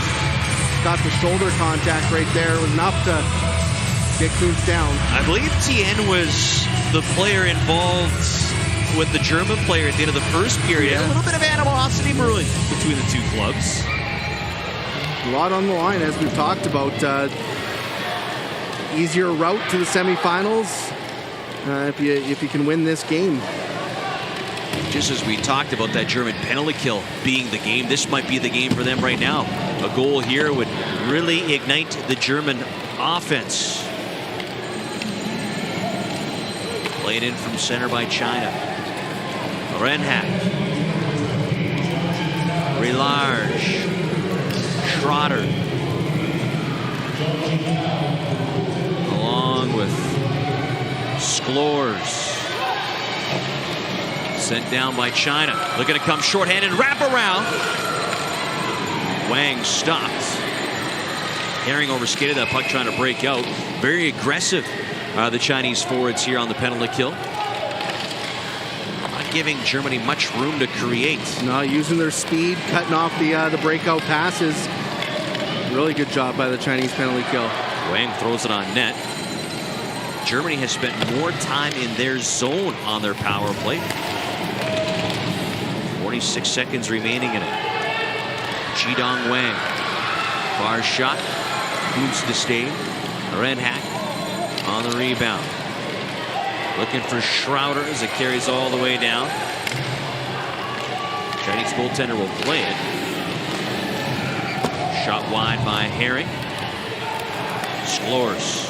Got the shoulder contact right there. It was enough to get Kuntz down. I believe Tien was the player involved with the German player at the end of the first period. Yeah. A little bit of animosity brewing between the two clubs. A lot on the line, as we've talked about. Easier route to the semifinals if you can win this game. Just as we talked about that German penalty kill being the game, this might be the game for them right now. A goal here would really ignite the German offense. Played in from center by China. Renhack. Relarge. Schroeder. Along with Schlors. Sent down by China. Looking to come shorthanded. Wrap around. Wang stopped. Herring overskated that puck, trying to break out. Very aggressive, the Chinese forwards here on the penalty kill. Not giving Germany much room to create. No, using their speed, cutting off the breakout passes. Really good job by the Chinese penalty kill. Wang throws it on net. Germany has spent more time in their zone on their power play. 46 seconds remaining in it. Jidong Wang. Far shot. Moves to stay. Renhack on the rebound. Looking for Schroeder as it carries all the way down. Chinese goaltender will play it. Shot wide by Herring. Schlors.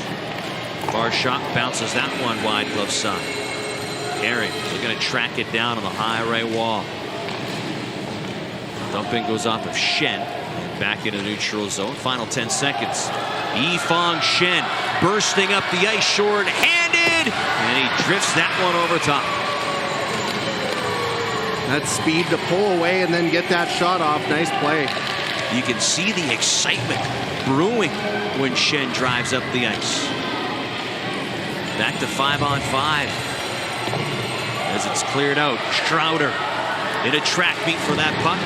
Far shot, bounces that one wide glove side. Herring looking to track it down on the high right wall. Dumping goes off of Shen. Back into neutral zone. Final 10 seconds. Yifang Shen bursting up the ice, short-handed, and he drifts that one over top. That speed to pull away and then get that shot off. Nice play. You can see the excitement brewing when Shen drives up the ice. Back to 5-on-5 as it's cleared out. Schroeder in a track meet for that puck.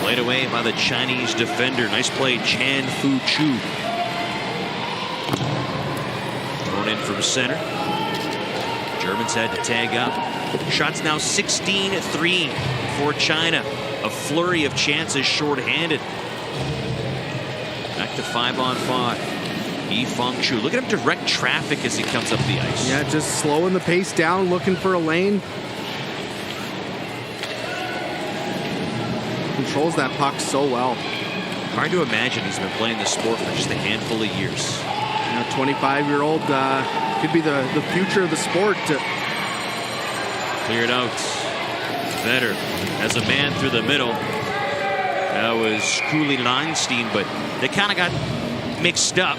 Played away by the Chinese defender. Nice play, Chan Fu Chu. Thrown in from center. Germans had to tag up. Shots now 16-3 for China. A flurry of chances shorthanded. Back to 5-on-5. Yifang Chu. Look at him direct traffic as he comes up the ice. Yeah, just slowing the pace down, looking for a lane. Controls that puck so well. Hard to imagine he's been playing this sport for just a handful of years. You know, 25-year-old could be the future of the sport. Cleared out. Vetter as a man through the middle. That was Cooley Leinstein, but they kind of got mixed up.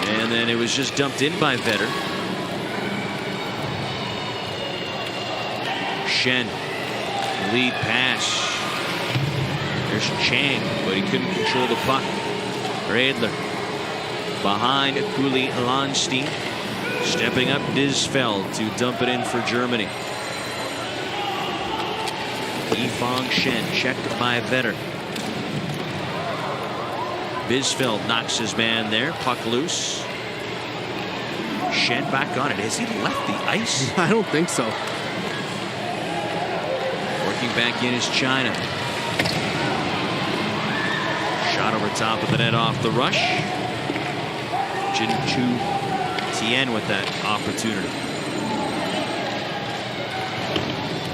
And then it was just dumped in by Vetter. Shen. Lead pass. There's Chang, but he couldn't control the puck. Radler behind Cooley Lonstein. Stepping up Disfeld to dump it in for Germany. Yifang Shen checked by Vetter. Bisfeld knocks his man there. Puck loose. Shen back on it. Has he left the ice? I don't think so. Working back in is China. Shot over top of the net off the rush. Jin Chu Tien with that opportunity.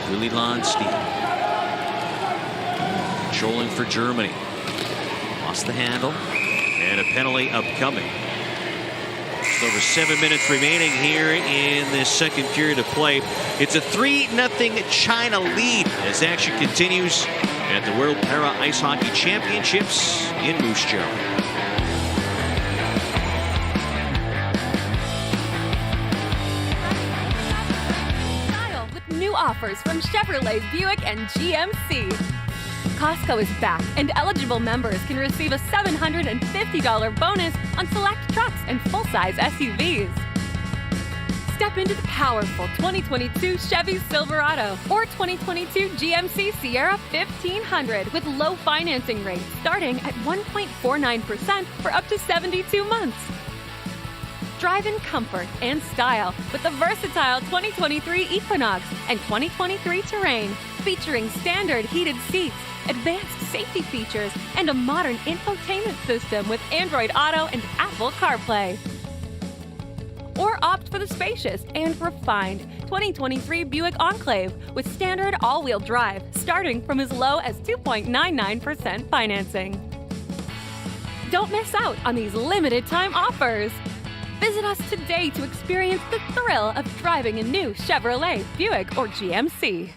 Willie Lonstein. Controlling for Germany. Lost the handle. And a penalty upcoming. Just over 7 minutes remaining here in this second period of play. It's a 3-0 China lead as action continues at the World Para Ice Hockey Championships in Moose Jaw. With new offers from Chevrolet, Buick, and GMC. Costco is back, and eligible members can receive a $750 bonus on select trucks and full-size SUVs. Step into the powerful 2022 Chevy Silverado or 2022 GMC Sierra 1500 with low financing rates starting at 1.49% for up to 72 months. Drive in comfort and style with the versatile 2023 Equinox and 2023 Terrain, featuring standard heated seats, advanced safety features, and a modern infotainment system with Android Auto and Apple CarPlay. or opt for the spacious and refined 2023 Buick Enclave with standard all-wheel drive starting from as low as 2.99% financing. Don't miss out on these limited time offers. Visit us today to experience the thrill of driving a new Chevrolet, Buick, or GMC.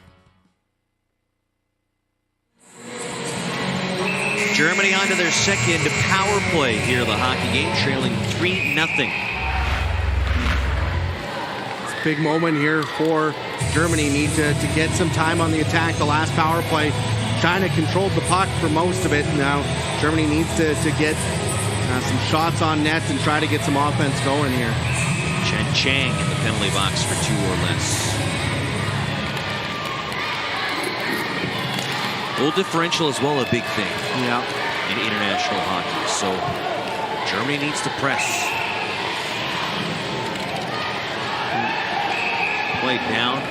Germany onto their second power play here in the hockey game, trailing 3-0. It's a big moment here for Germany. Need to get some time on the attack. The last power play, China controlled the puck for most of it. Now Germany needs to get some shots on net and try to get some offense going here. Chang in the penalty box for 2 or less. Goal differential as well, a big thing in international hockey. So Germany needs to press. Play down.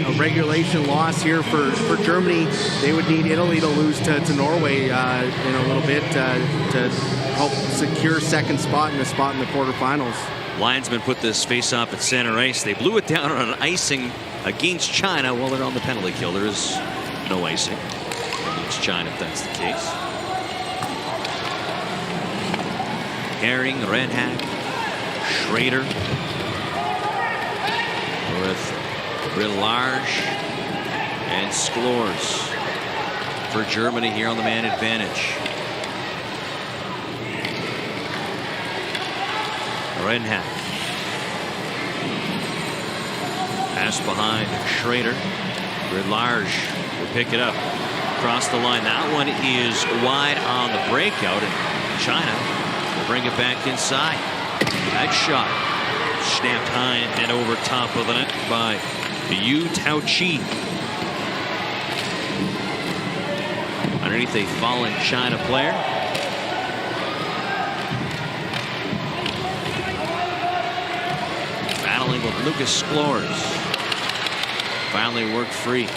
A regulation loss here for Germany. They would need Italy to lose to Norway in a little bit to help secure second spot and a spot in the quarterfinals. Linesman put this face-off at center ice. They blew it down on an icing against China. Well, they're on the penalty kill. There is no icing against China, if that's the case. Herring, Renhack, Schrader with Large and Schlors for Germany here on the man advantage. Renhack. Pass behind Schrader. Large will pick it up across the line. That one is wide on the breakout, and China will bring it back inside. That shot snapped high and over top of the net by Yu Tao-Chi. Underneath a fallen China player. Battling with Lucas Schlors. Finally worked free.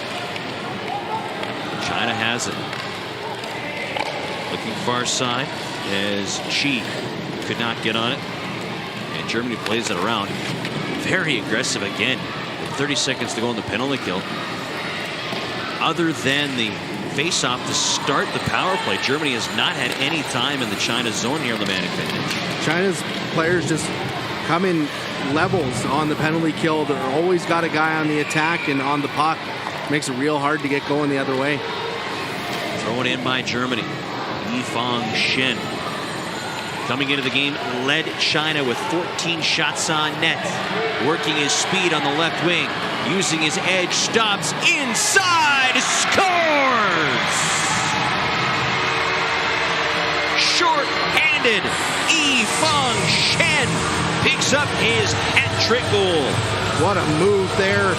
China has it. Looking far side as Chi could not get on it. And Germany plays it around. Very aggressive again. 30 seconds to go on the penalty kill. Other than the face-off to start the power play, Germany has not had any time in the China zone here on the man advantage. China's players just come in levels on the penalty kill. They're always got a guy on the attack and on the puck. Makes it real hard to get going the other way. Thrown in by Germany. Yifang Shen coming into the game led China with 14 shots on net. Working his speed on the left wing. Using his edge. Stops inside. Scores! Short-handed. Yifang Shen picks up his hat-trick goal. What a move there.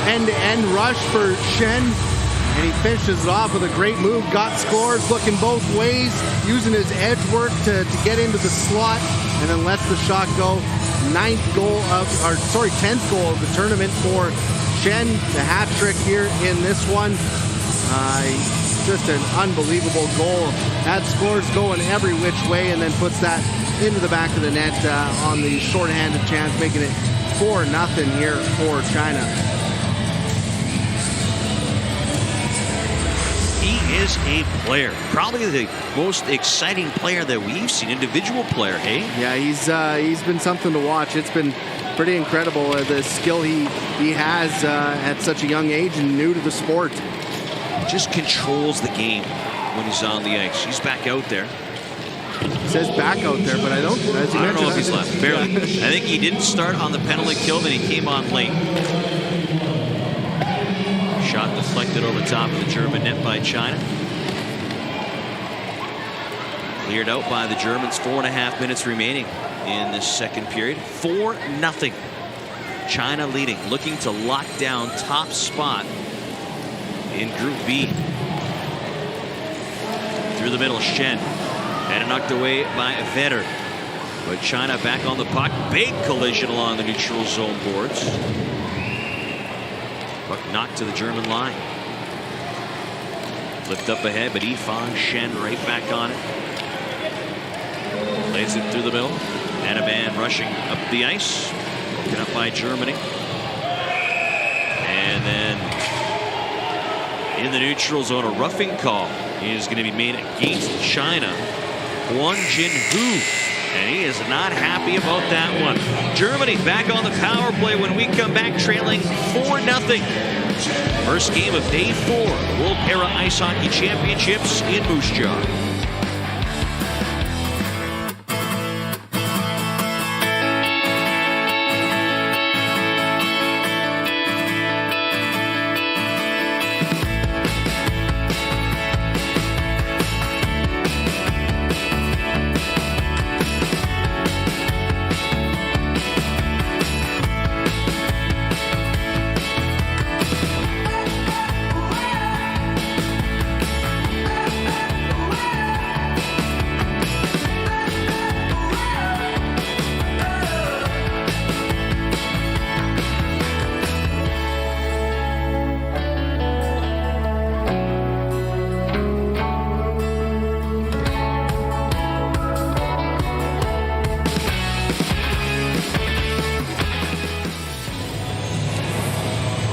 End-to-end rush for Shen. And he finishes it off with a great move. Got Scores looking both ways, using his edge work to get into the slot, and then lets the shot go. 10th goal of the tournament for Shen. The hat trick here in this one. Just an unbelievable goal. Had Scores going every which way, and then puts that into the back of the net on the shorthanded chance, making it 4-0 here for China. He is a player, probably the most exciting player that we've seen, individual player, hey? Yeah, he's been something to watch. It's been pretty incredible, the skill he has at such a young age and new to the sport. Just controls the game when he's on the ice. He's back out there. It says back out there, but I don't know if he's left, barely. I think he didn't start on the penalty kill, then he came on late. Shot deflected over top of the German net by China. Cleared out by the Germans. 4.5 minutes remaining in this second period. 4-0. China leading, looking to lock down top spot in Group B. Through the middle, Shen. And knocked away by Vetter. But China back on the puck. Big collision along the neutral zone boards. Puck knocked to the German line. Flipped up ahead, but Yifang Shen right back on it. Plays it through the middle. And a man rushing up the ice. Broken up by Germany. And then in the neutral zone, a roughing call is going to be made against China. Wang Jinhu. And he is not happy about that one. Germany back on the power play when we come back, trailing 4-0. First game of day 4, World Para Ice Hockey Championships in Moose Jaw.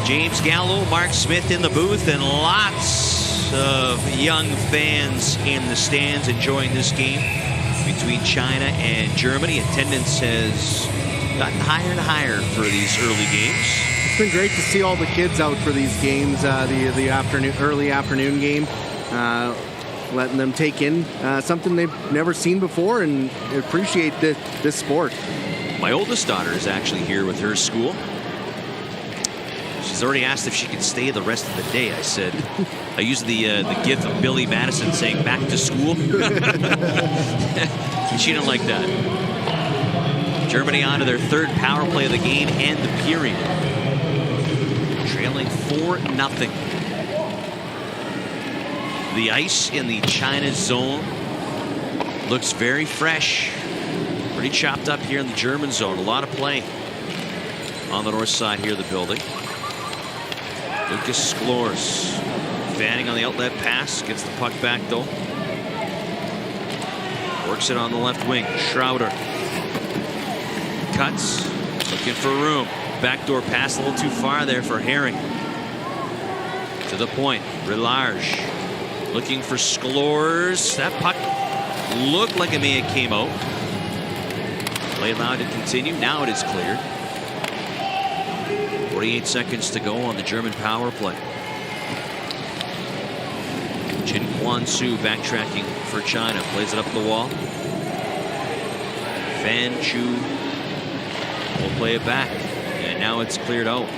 James Gallo, Mark Smith in the booth, and lots of young fans in the stands enjoying this game between China and Germany. Attendance has gotten higher and higher for these early games. It's been great to see all the kids out for these games, the early afternoon game, letting them take in something they've never seen before and appreciate this sport. My oldest daughter is actually here with her school. She's already asked if she could stay the rest of the day. I said, I used the gif of Billy Madison saying back to school. She didn't like that. Germany on to their third power play of the game and the period. Trailing 4-0. The ice in the China zone looks very fresh. Pretty chopped up here in the German zone. A lot of play on the north side here of the building. Lucas Sklors fanning on the outlet pass, gets the puck back though. Works it on the left wing. Schroeder cuts, looking for room. Backdoor pass a little too far there for Herring. To the point, Relarge looking for Sklors. That puck looked like it may have came out. Play allowed to continue. Now it is cleared. 48 seconds to go on the German power play. Jin Kwan-Su backtracking for China. Plays it up the wall. Fan Chu will play it back. And now it's cleared out.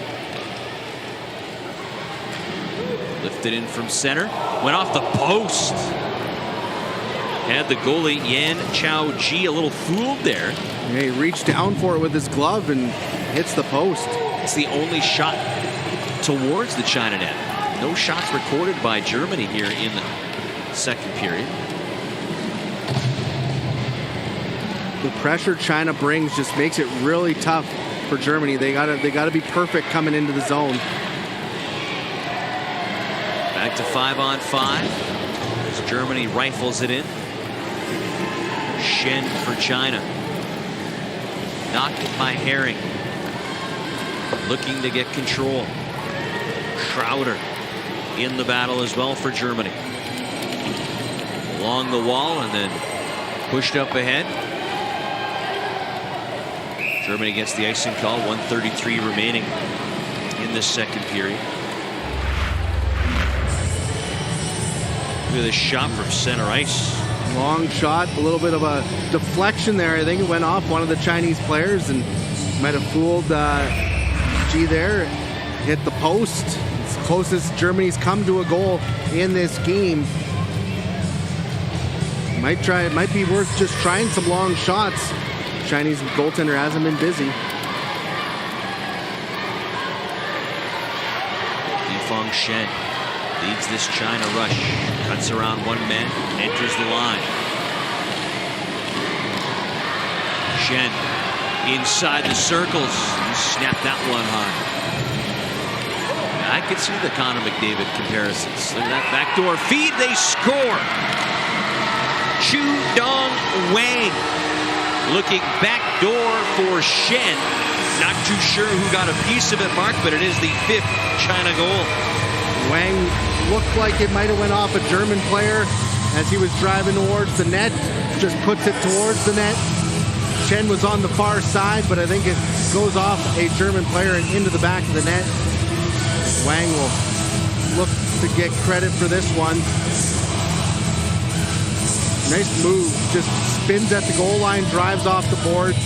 Lifted in from center. Went off the post. Had the goalie Yan Chao Ji a little fooled there. Yeah, he reached down for it with his glove and hits the post. It's the only shot towards the China net. No shots recorded by Germany here in the second period. The pressure China brings just makes it really tough for Germany. They gotta be perfect coming into the zone. Back to 5-on-5 as Germany rifles it in. Shen for China. Knocked by Herring. Looking to get control. Schroeder in the battle as well for Germany. Along the wall and then pushed up ahead. Germany gets the icing call. 1:33 remaining in this second period. Look at this shot from center ice. Long shot, a little bit of a deflection there. I think it went off one of the Chinese players and might have fooled G there. Hit the post. It's closest Germany's come to a goal in this game. It might be worth just trying some long shots. Chinese goaltender hasn't been busy. Yifeng Shen leads this China rush. Cuts around one man, enters the line. Shen inside the circles. He snapped that one high. I could see the Connor McDavid comparisons. Look at that backdoor feed. They score. Chu Dong Wang Looking back door for Shen. Not too sure who got a piece of it, Mark, but it is the 5th China goal. Wang looked like it might have went off a German player as he was driving towards the net. Just puts it towards the net. Chen was on the far side, but I think it goes off a German player and into the back of the net. Wang will look to get credit for this one. Nice move. Just spins at the goal line, drives off the boards,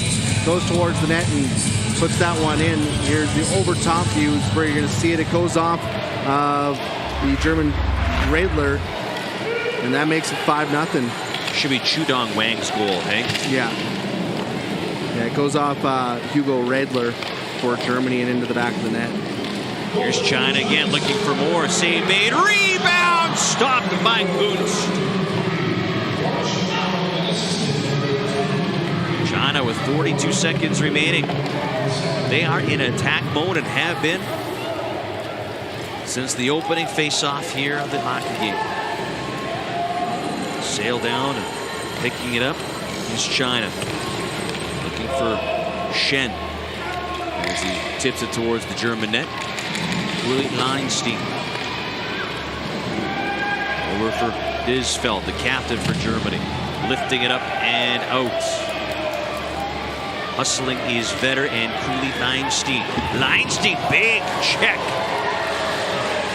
goes towards the net and puts that one in. Here's the over top view where you're going to see it. It goes off the German Radler, and that makes it 5-0. Should be Chudong Wang's goal, hey? Yeah. Yeah, it goes off Hugo Radler for Germany and into the back of the net. Here's China again, looking for more. Save made. Rebound! Stopped by Kunst. China with 42 seconds remaining. They are in attack mode and have been since the opening face-off here of the hockey game. Sail down and picking it up is China. Looking for Shen as he tips it towards the German net. Willie Leinstein. Over for Disfeld, the captain for Germany. Lifting it up and out. Hustling is Vetter and Cooley Leinstein. Leinstein, big check.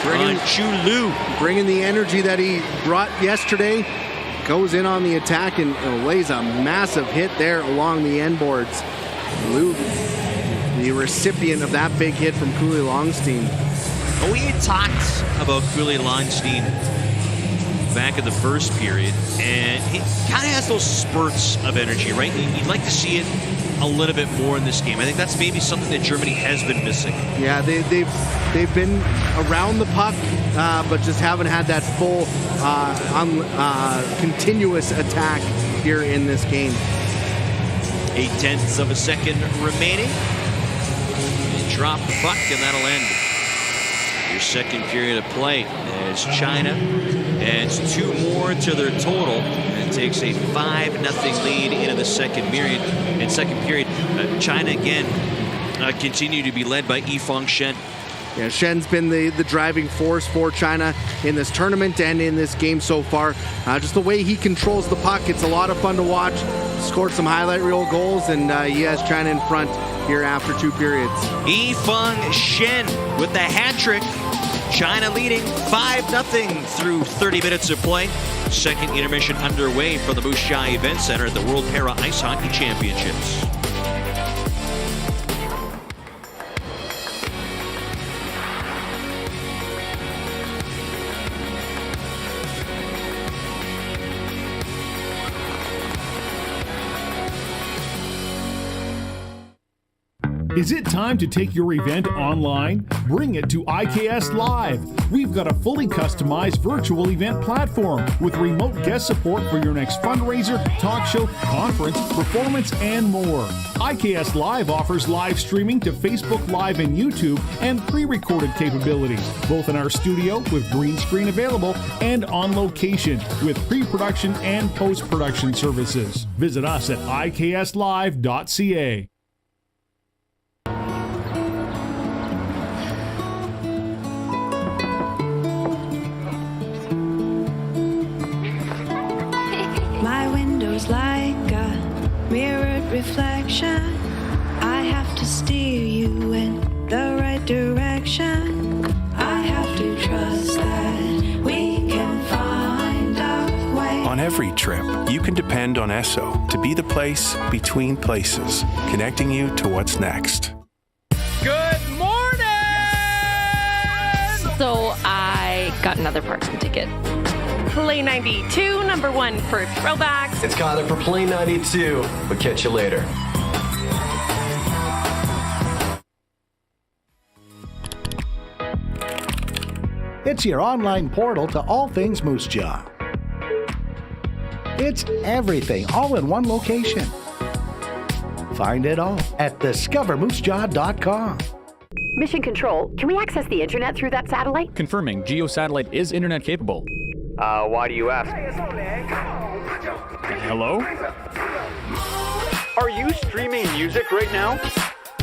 On Chulu. Bringing the energy that he brought yesterday. Goes in on the attack and lays a massive hit there along the end boards. Lou, the recipient of that big hit from Cooley Longstein. We had talked about Cooley Longstein back in the first period, and he kind of has those spurts of energy, right? You'd like to see it a little bit more in this game. I think that's maybe something that Germany has been missing. Yeah, they've been around the puck, but just haven't had that full continuous attack here in this game. 0.8 of a second remaining. And drop the puck, and that'll end your second period of play as China adds 2 more to their total and takes a 5-0 lead into the second period. China again continue to be led by Yifeng Shen. Yeah, Shen's been the driving force for China in this tournament and in this game so far. Just the way he controls the puck, it's a lot of fun to watch. Scored some highlight reel goals, and he has China in front here after 2 periods. Yifeng Shen with the hat trick. China leading 5-0 through 30 minutes of play. Second intermission underway for the Moose Jaw Event Center at the World Para Ice Hockey Championships. Is it time to take your event online? Bring it to IKS Live. We've got a fully customized virtual event platform with remote guest support for your next fundraiser, talk show, conference, performance, and more. IKS Live offers live streaming to Facebook Live and YouTube and pre-recorded capabilities, both in our studio with green screen available and on location with pre-production and post-production services. Visit us at ikslive.ca. My window's like a mirrored reflection. I have to steer you in the right direction. I have to trust that we can find a way. On every trip, you can depend on Esso to be the place between places, connecting you to what's next. Good morning! So I got another Parkson ticket. Play 92, number 1 for throwbacks. It's Kyler for Play 92. We'll catch you later. It's your online portal to all things Moose Jaw. It's everything, all in one location. Find it all at discovermoosejaw.com. Mission Control, can we access the internet through that satellite? Confirming GEO satellite is internet capable. Why do you ask? Hello? Are you streaming music right now?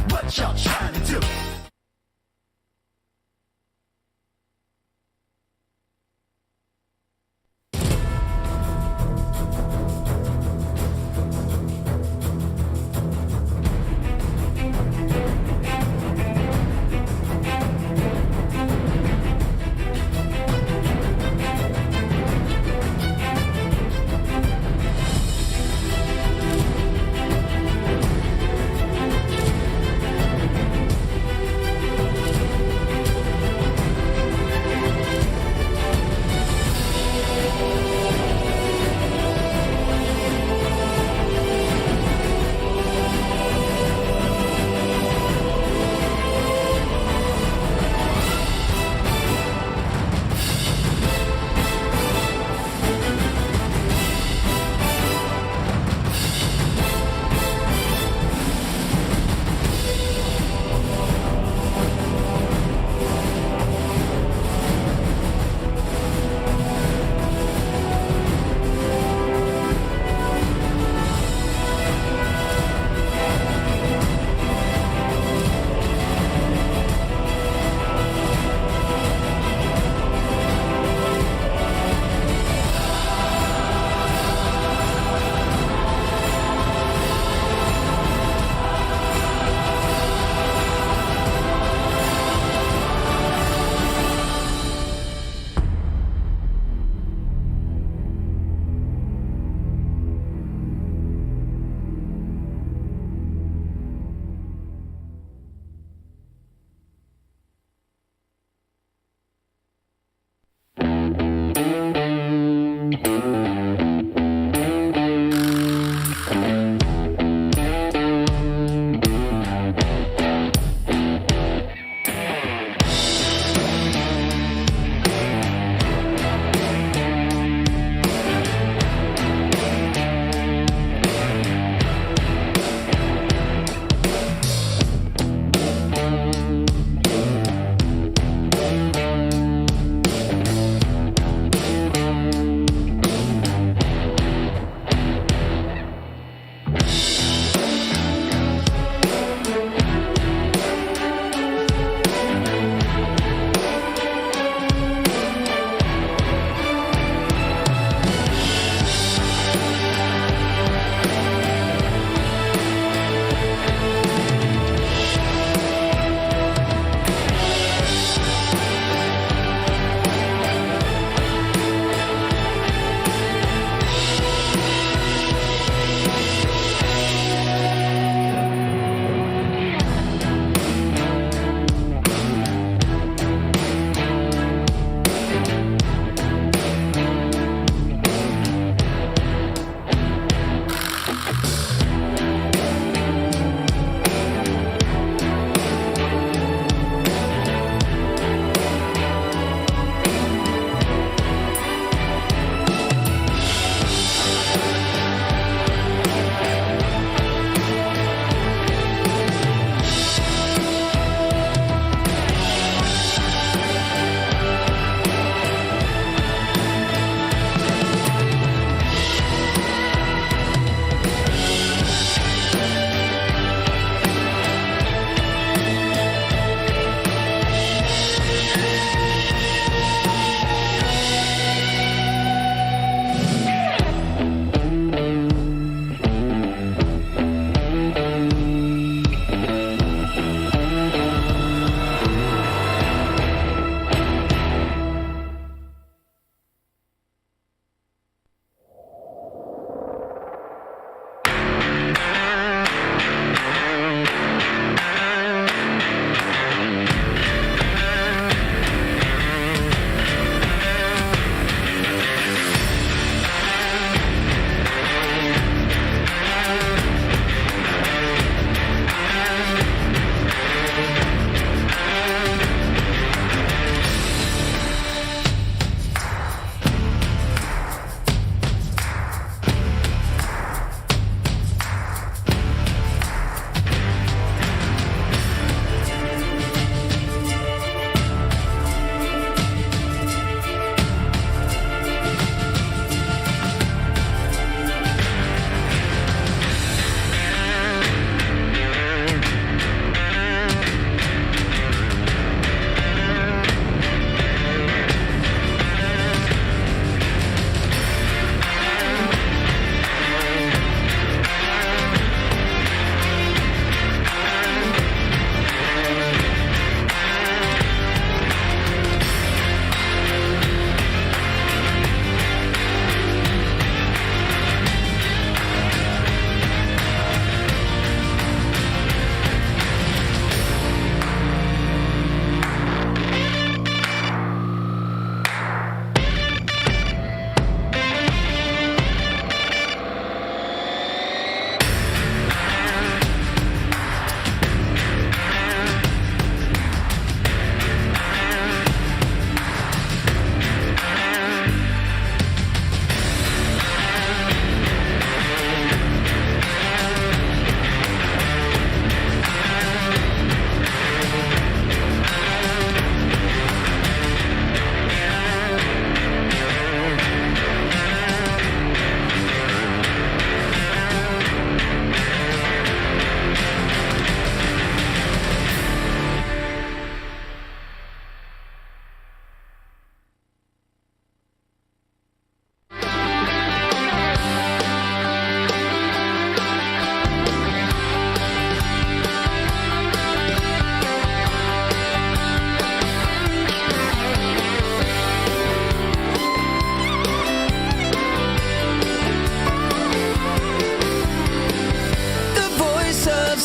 What y'all trying to do?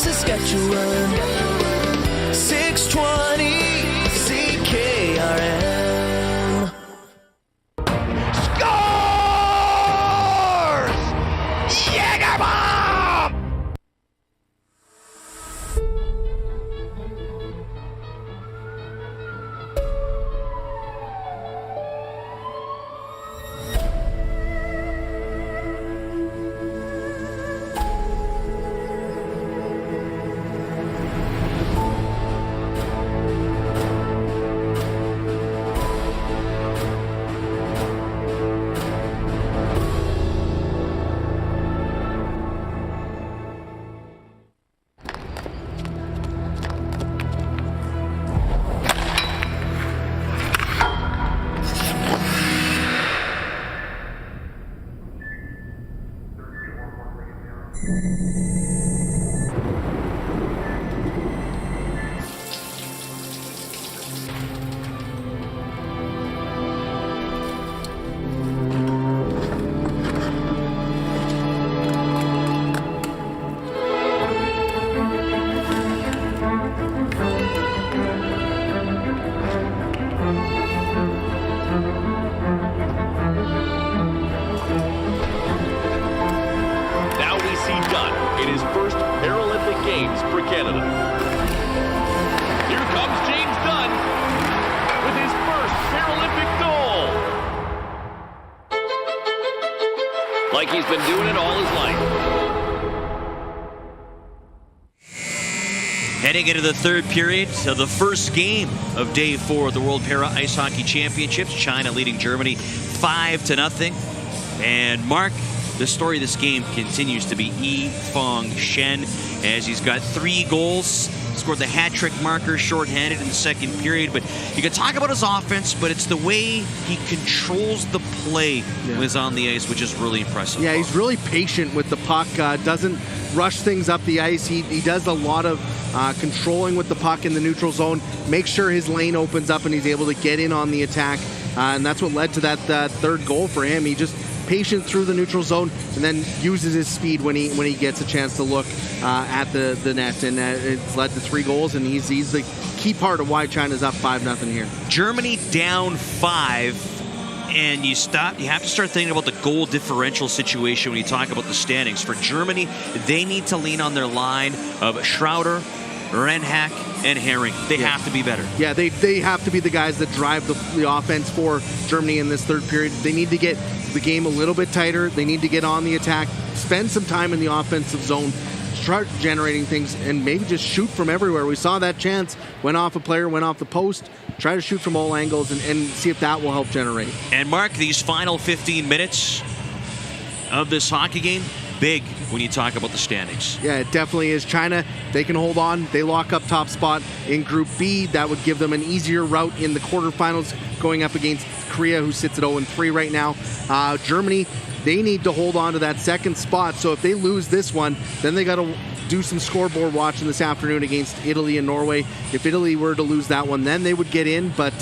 Saskatchewan. 620 CKRM. Scores! Jägerbomb! in his first Paralympic Games for Canada. Here comes James Dunn with his first Paralympic goal. Like he's been doing it all his life. Heading into the third period of the first game of Day 4 of the World Para Ice Hockey Championships. China leading Germany 5-0. And Mark, the story of this game continues to be Yifeng Shen, as he's got 3 goals. Scored the hat-trick marker shorthanded in the second period. But you can talk about his offense, but it's the way he controls the play when he's on the ice, which is really impressive. Yeah, he's really patient with the puck, doesn't rush things up the ice. He does a lot of controlling with the puck in the neutral zone, make sure his lane opens up and he's able to get in on the attack. And that's what led to that third goal for him. He just patient through the neutral zone and then uses his speed when he gets a chance to look at the net. And it's led to 3 goals, and he's the key part of why China's up 5-0 here. Germany down 5. And you have to start thinking about the goal differential situation when you talk about the standings. For Germany, they need to lean on their line of Schroeder, Renhack, and Herring. They have to be better. Yeah, they have to be the guys that drive the offense for Germany in this third period. They need to get the game a little bit tighter. They need to get on the attack, spend some time in the offensive zone, start generating things, and maybe just shoot from everywhere. We saw that chance, went off a player, went off the post. Try to shoot from all angles and see if that will help generate. And Mark, these final 15 minutes of this hockey game, big when you talk about the standings. Yeah, it definitely is. China, they can hold on. They lock up top spot in Group B. That would give them an easier route in the quarterfinals going up against Korea, who sits at 0-3 right now. Germany, they need to hold on to that second spot. So if they lose this one, then they got to do some scoreboard watching this afternoon against Italy and Norway. If Italy were to lose that one, then they would get in, but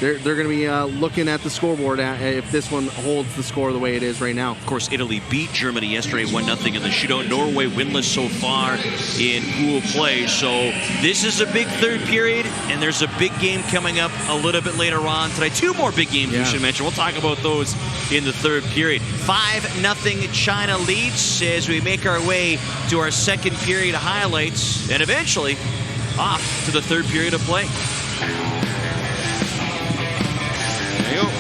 they're going to be looking at the scoreboard if this one holds the score the way it is right now. Of course, Italy beat Germany yesterday 1-0 in the shootout. Norway winless so far in pool play. So this is a big third period, and there's a big game coming up a little bit later on today. 2 more big games we should mention. We'll talk about those in the third period. 5-0 China leads as we make our way to our second period highlights and eventually off to the third period of play. There you go.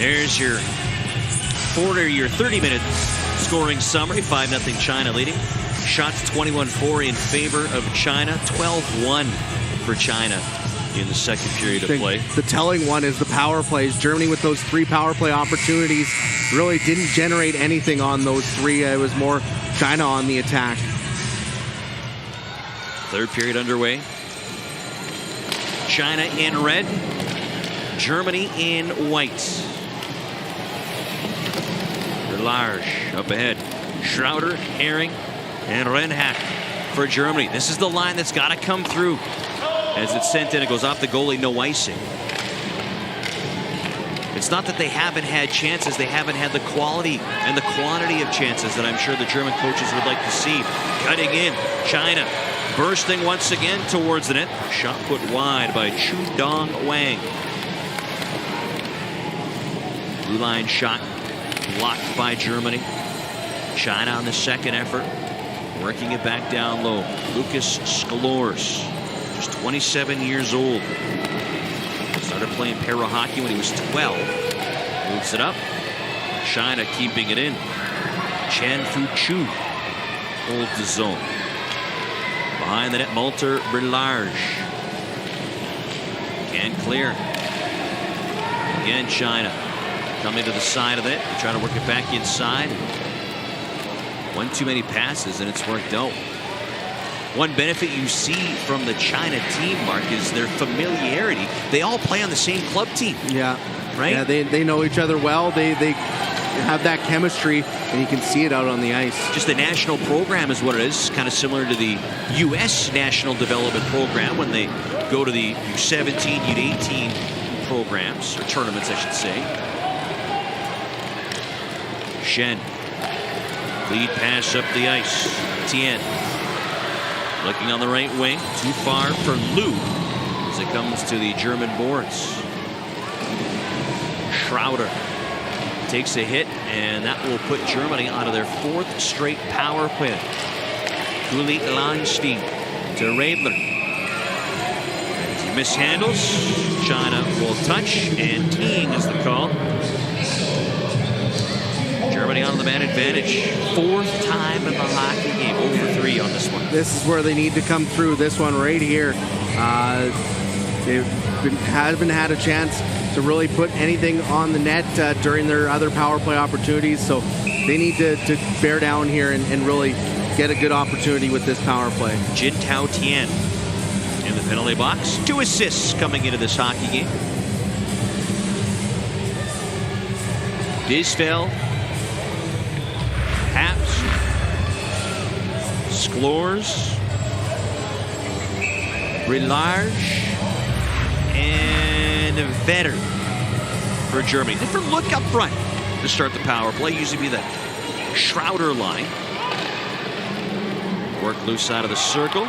There's your 30-minute scoring summary. 5-0 China leading. Shots 21-4 in favor of China. 12-1 for China in the second period of play. The telling one is the power plays. Germany with those 3 power play opportunities really didn't generate anything on those 3. It was more China on the attack. Third period underway. China in red, Germany in white. Large up ahead. Schroeder, Herring, and Renhack for Germany. This is the line that's got to come through. As it's sent in, it goes off the goalie, no icing. It's not that they haven't had chances, they haven't had the quality and the quantity of chances that I'm sure the German coaches would like to see. Cutting in, China bursting once again towards the net. Shot put wide by Chu Dong Wang. Blue line shot blocked by Germany. China on the second effort, working it back down low. Lucas Sklors, just 27 years old. Started playing para hockey when he was 12. Moves it up. China keeping it in. Chan Fu Chu holds the zone. Behind the net, Malter Brillarge. Can't clear. Again, China coming to the side of it. Trying to work it back inside. One too many passes, and it's worked out. One benefit you see from the China team, Mark, is their familiarity. They all play on the same club team. Yeah. Right? Yeah, they know each other well. They have that chemistry, and you can see it out on the ice. Just the national program is what it is. Kind of similar to the U.S. National Development Program when they go to the U17, U18 programs, or tournaments, I should say. Shen. Lead pass up the ice. Tien. Looking on the right wing. Too far for Liu as it comes to the German boards. Schroeder takes a hit, and that will put Germany onto their 4th straight power play. Uli Langstein to Radler. As he mishandles, China will touch, and teeing is the call. Germany on the man advantage. 4th time in the hockey game. 0-for-3 on this one. This is where they need to come through. This one right here. They haven't had a chance to really put anything on the net during their other power play opportunities. So they need to bear down here and really get a good opportunity with this power play. Jin Tao Tien in the penalty box. 2 assists coming into this hockey game. Disfeld. Haps. Sklors. Brillarge. And Vetter for Germany. Different look up front to start the power play. Usually be the Schroeder line. Work loose out of the circle.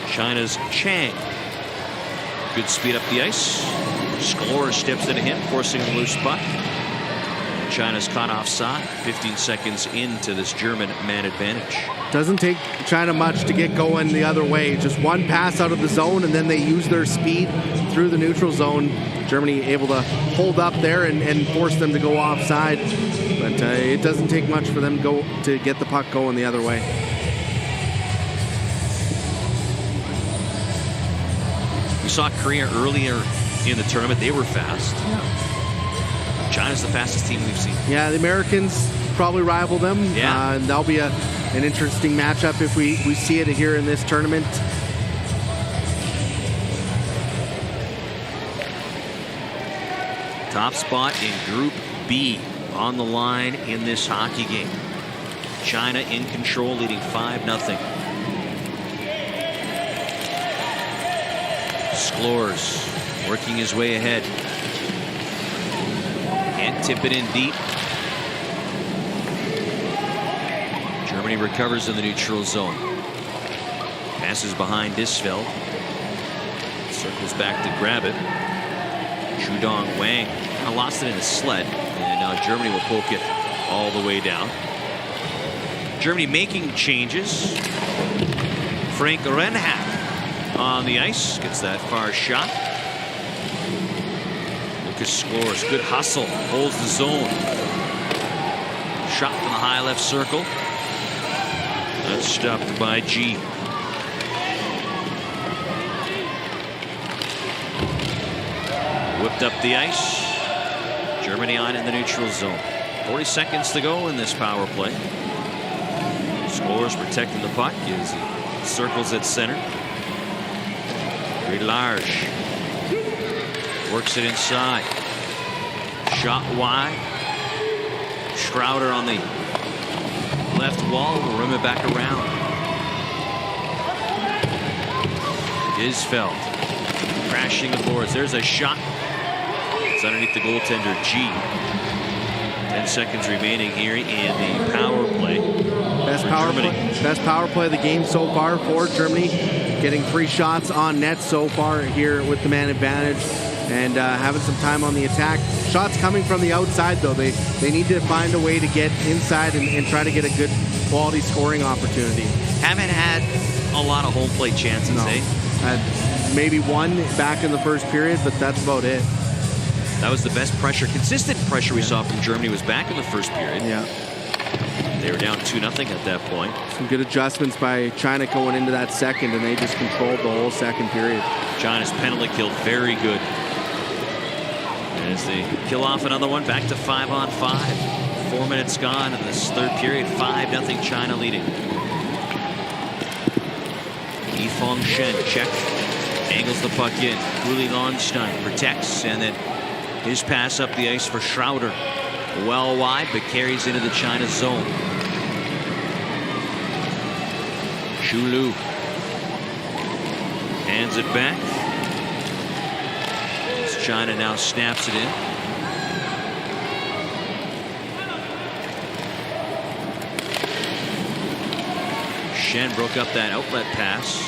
China's Chang. Good speed up the ice. Sklor steps into him, forcing a loose puck. China's caught offside. 15 seconds into this German man advantage. Doesn't take China much to get going the other way. Just one pass out of the zone, and then they use their speed through the neutral zone. Germany able to hold up there and force them to go offside. But it doesn't take much for them to get the puck going the other way. We saw Korea earlier in the tournament. They were fast. China's the fastest team we've seen. Yeah, the Americans probably rival them. Yeah. And that'll be an interesting matchup if we see it here in this tournament. Top spot in Group B on the line in this hockey game. China in control, leading 5-0. Sklors working his way ahead. Can't tip it in deep. Germany recovers in the neutral zone. Passes behind Disfeld. Circles back to grab it. Chu Dong Wang lost it in a sled, and now Germany will poke it all the way down. Germany making changes. Frank Renhack on the ice, gets that far shot. Will Lucas scores. Good hustle. Holds the zone. Shot from the high left circle. That's stopped by G. Whipped up the ice. Germany on in the neutral zone. 40 seconds to go in this power play. Scores protecting the puck as he circles at center. Very large. Works it inside. Shot wide. Schroeder on the left wall will rim it back around. Isfeld crashing the boards. There's a shot. It's underneath the goaltender, G. 10 seconds remaining here in the power play. Best power play of the game so far for Germany. Getting 3 shots on net so far here with the man advantage. And having some time on the attack. Shots coming from the outside, though. They need to find a way to get inside and try to get a good quality scoring opportunity. Haven't had a lot of home plate chances, eh? Maybe one back in the first period, but that's about it. That was the best pressure, consistent pressure we saw from Germany was back in the first period. Yeah. They were down 2-0 at that point. Some good adjustments by China going into that second, and they just controlled the whole second period. China's penalty kill very good. As they kill off another one, back to 5-on-5. 4 minutes gone in this third period. 5-0 China leading. Yifeng Shen check. Angles the puck in. Uli Lonstein protects, and then his pass up the ice for Schroeder. Well wide, but carries into the China zone. Shulu hands it back. As China now snaps it in. Shen broke up that outlet pass.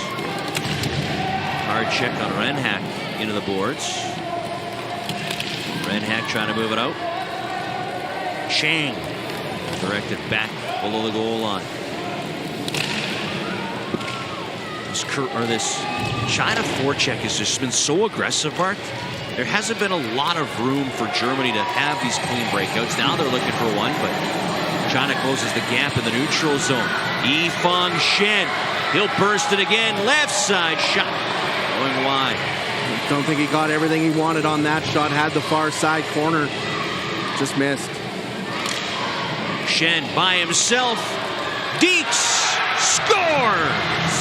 Hard check on Renhack into the boards. Renhack trying to move it out. Chang directed back below the goal line. This China forecheck has just been so aggressive, Bart. There hasn't been a lot of room for Germany to have these clean breakouts. Now they're looking for one, but China closes the gap in the neutral zone. Yifeng Shen, he'll burst it again. Left side shot going wide. Don't think he got everything he wanted on that shot. Had the far side corner, just missed. Shen by himself. Deeks scores.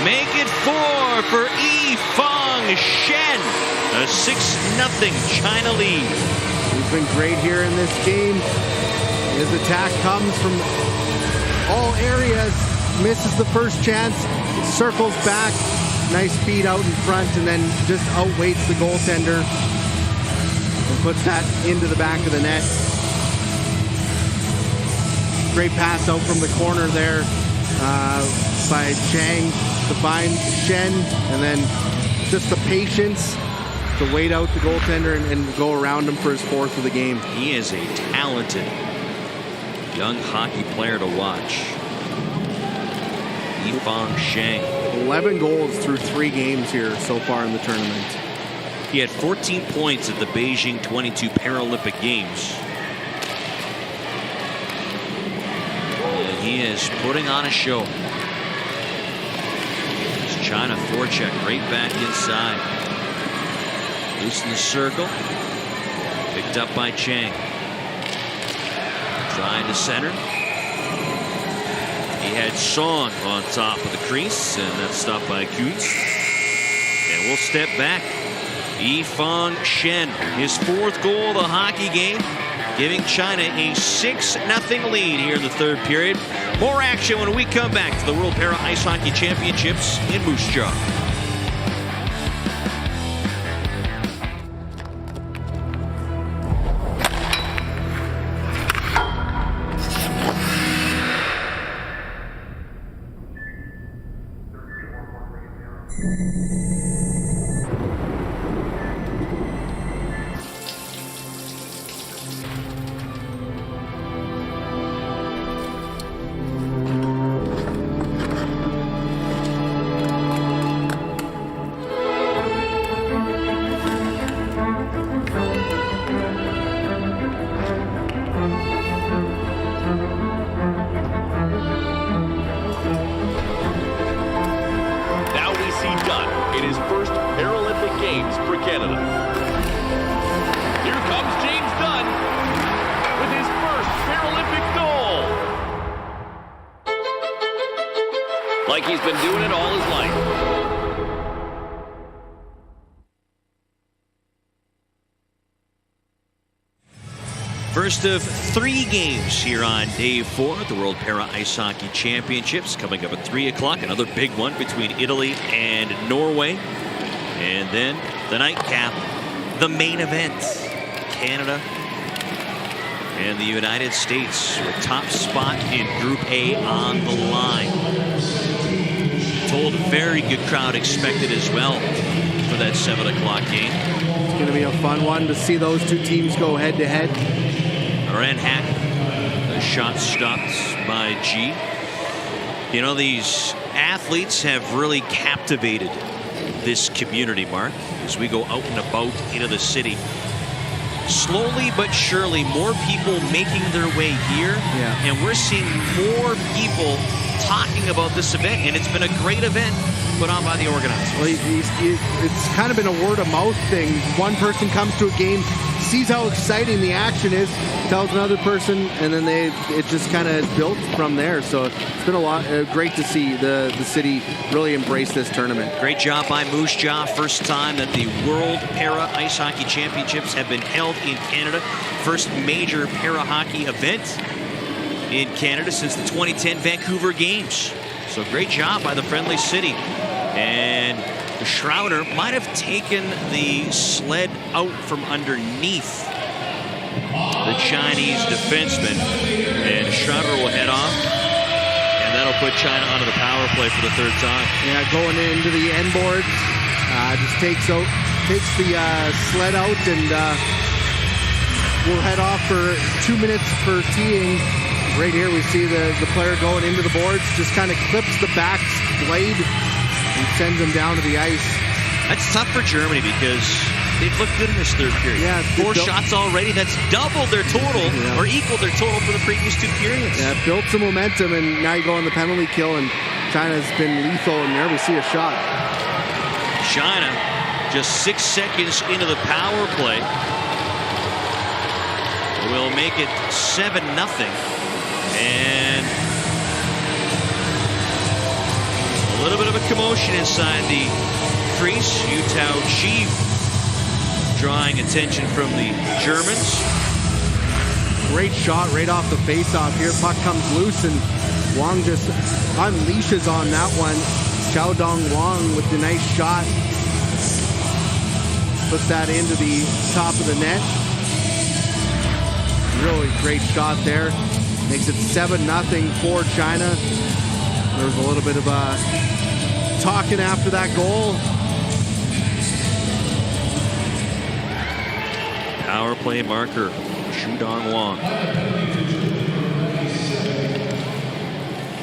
Make it 4 for Yifeng Shen. A 6-0 China lead. He's been great here in this game. His attack comes from all areas. Misses the first chance. Circles back. Nice feed out in front, and then just outweights the goaltender and puts that into the back of the net. Great pass out from the corner there by Chang to find Shen, and then just the patience to wait out the goaltender and go around him for his 4th of the game. He is a talented young hockey player to watch. Yifeng Shen. 11 goals through 3 games here so far in the tournament. He had 14 points at the Beijing 22 Paralympic Games. And he is putting on a show. China forecheck right back inside. Loose in the circle. Picked up by Chang. Trying to center. He had Song on top of the crease, and that's stopped by Kuntz. And we'll step back. Yifeng Shen, his 4th goal of the hockey game, giving China a 6-0 lead here in the third period. More action when we come back to the World Para Ice Hockey Championships in Moose Jaw. First of 3 games here on day 4 at the World Para Ice Hockey Championships. Coming up at 3 o'clock, another big one between Italy and Norway. And then the nightcap, the main event, Canada and the United States with top spot in Group A on the line. Told very good crowd expected as well for that 7 o'clock game. It's going to be a fun one to see those two teams go head to head. Red hat, the shot stopped by G. You know, these athletes have really captivated this community, Mark, as we go out and about into the city. Slowly but surely, more people making their way here, and we're seeing more people talking about this event, and it's been a great event put on by the organizers. Well, it's kind of been a word-of-mouth thing. One person comes to a game, sees how exciting the action is, tells another person, and then it just kind of built from there. So it's been a lot great to see the city really embrace this tournament. Great job by Moose Jaw. First time that the World Para Ice Hockey Championships have been held in Canada. First major para hockey event in Canada since the 2010 Vancouver Games. So great job by the friendly city. And the Schrouder might have taken the sled out from underneath the Chinese defenseman. And Schrouder will head off. And that'll put China onto the power play for the 3rd time. Yeah, going into the end boards. Just takes the sled out, and we'll head off for 2 minutes for teeing. Right here we see the player going into the boards, just kind of clips the back blade and sends them down to the ice. That's tough for Germany because they've looked good in this 3rd period. Yeah, 4 shots already. That's double their total, or equal their total for the previous 2 periods. Yeah, built some momentum, and now you go on the penalty kill, and China's been lethal, and there we see a shot. China just 6 seconds into the power play will make it 7-0. And a little bit of a commotion inside the crease. Yutao Chi drawing attention from the Germans. Great shot right off the face-off here. Puck comes loose, and Wang just unleashes on that one. Xiao Dong Wang with the nice shot. Puts that into the top of the net. Really great shot there. Makes it 7-0 for China. There was a little bit of talking after that goal. Power play marker, Shudong Wang.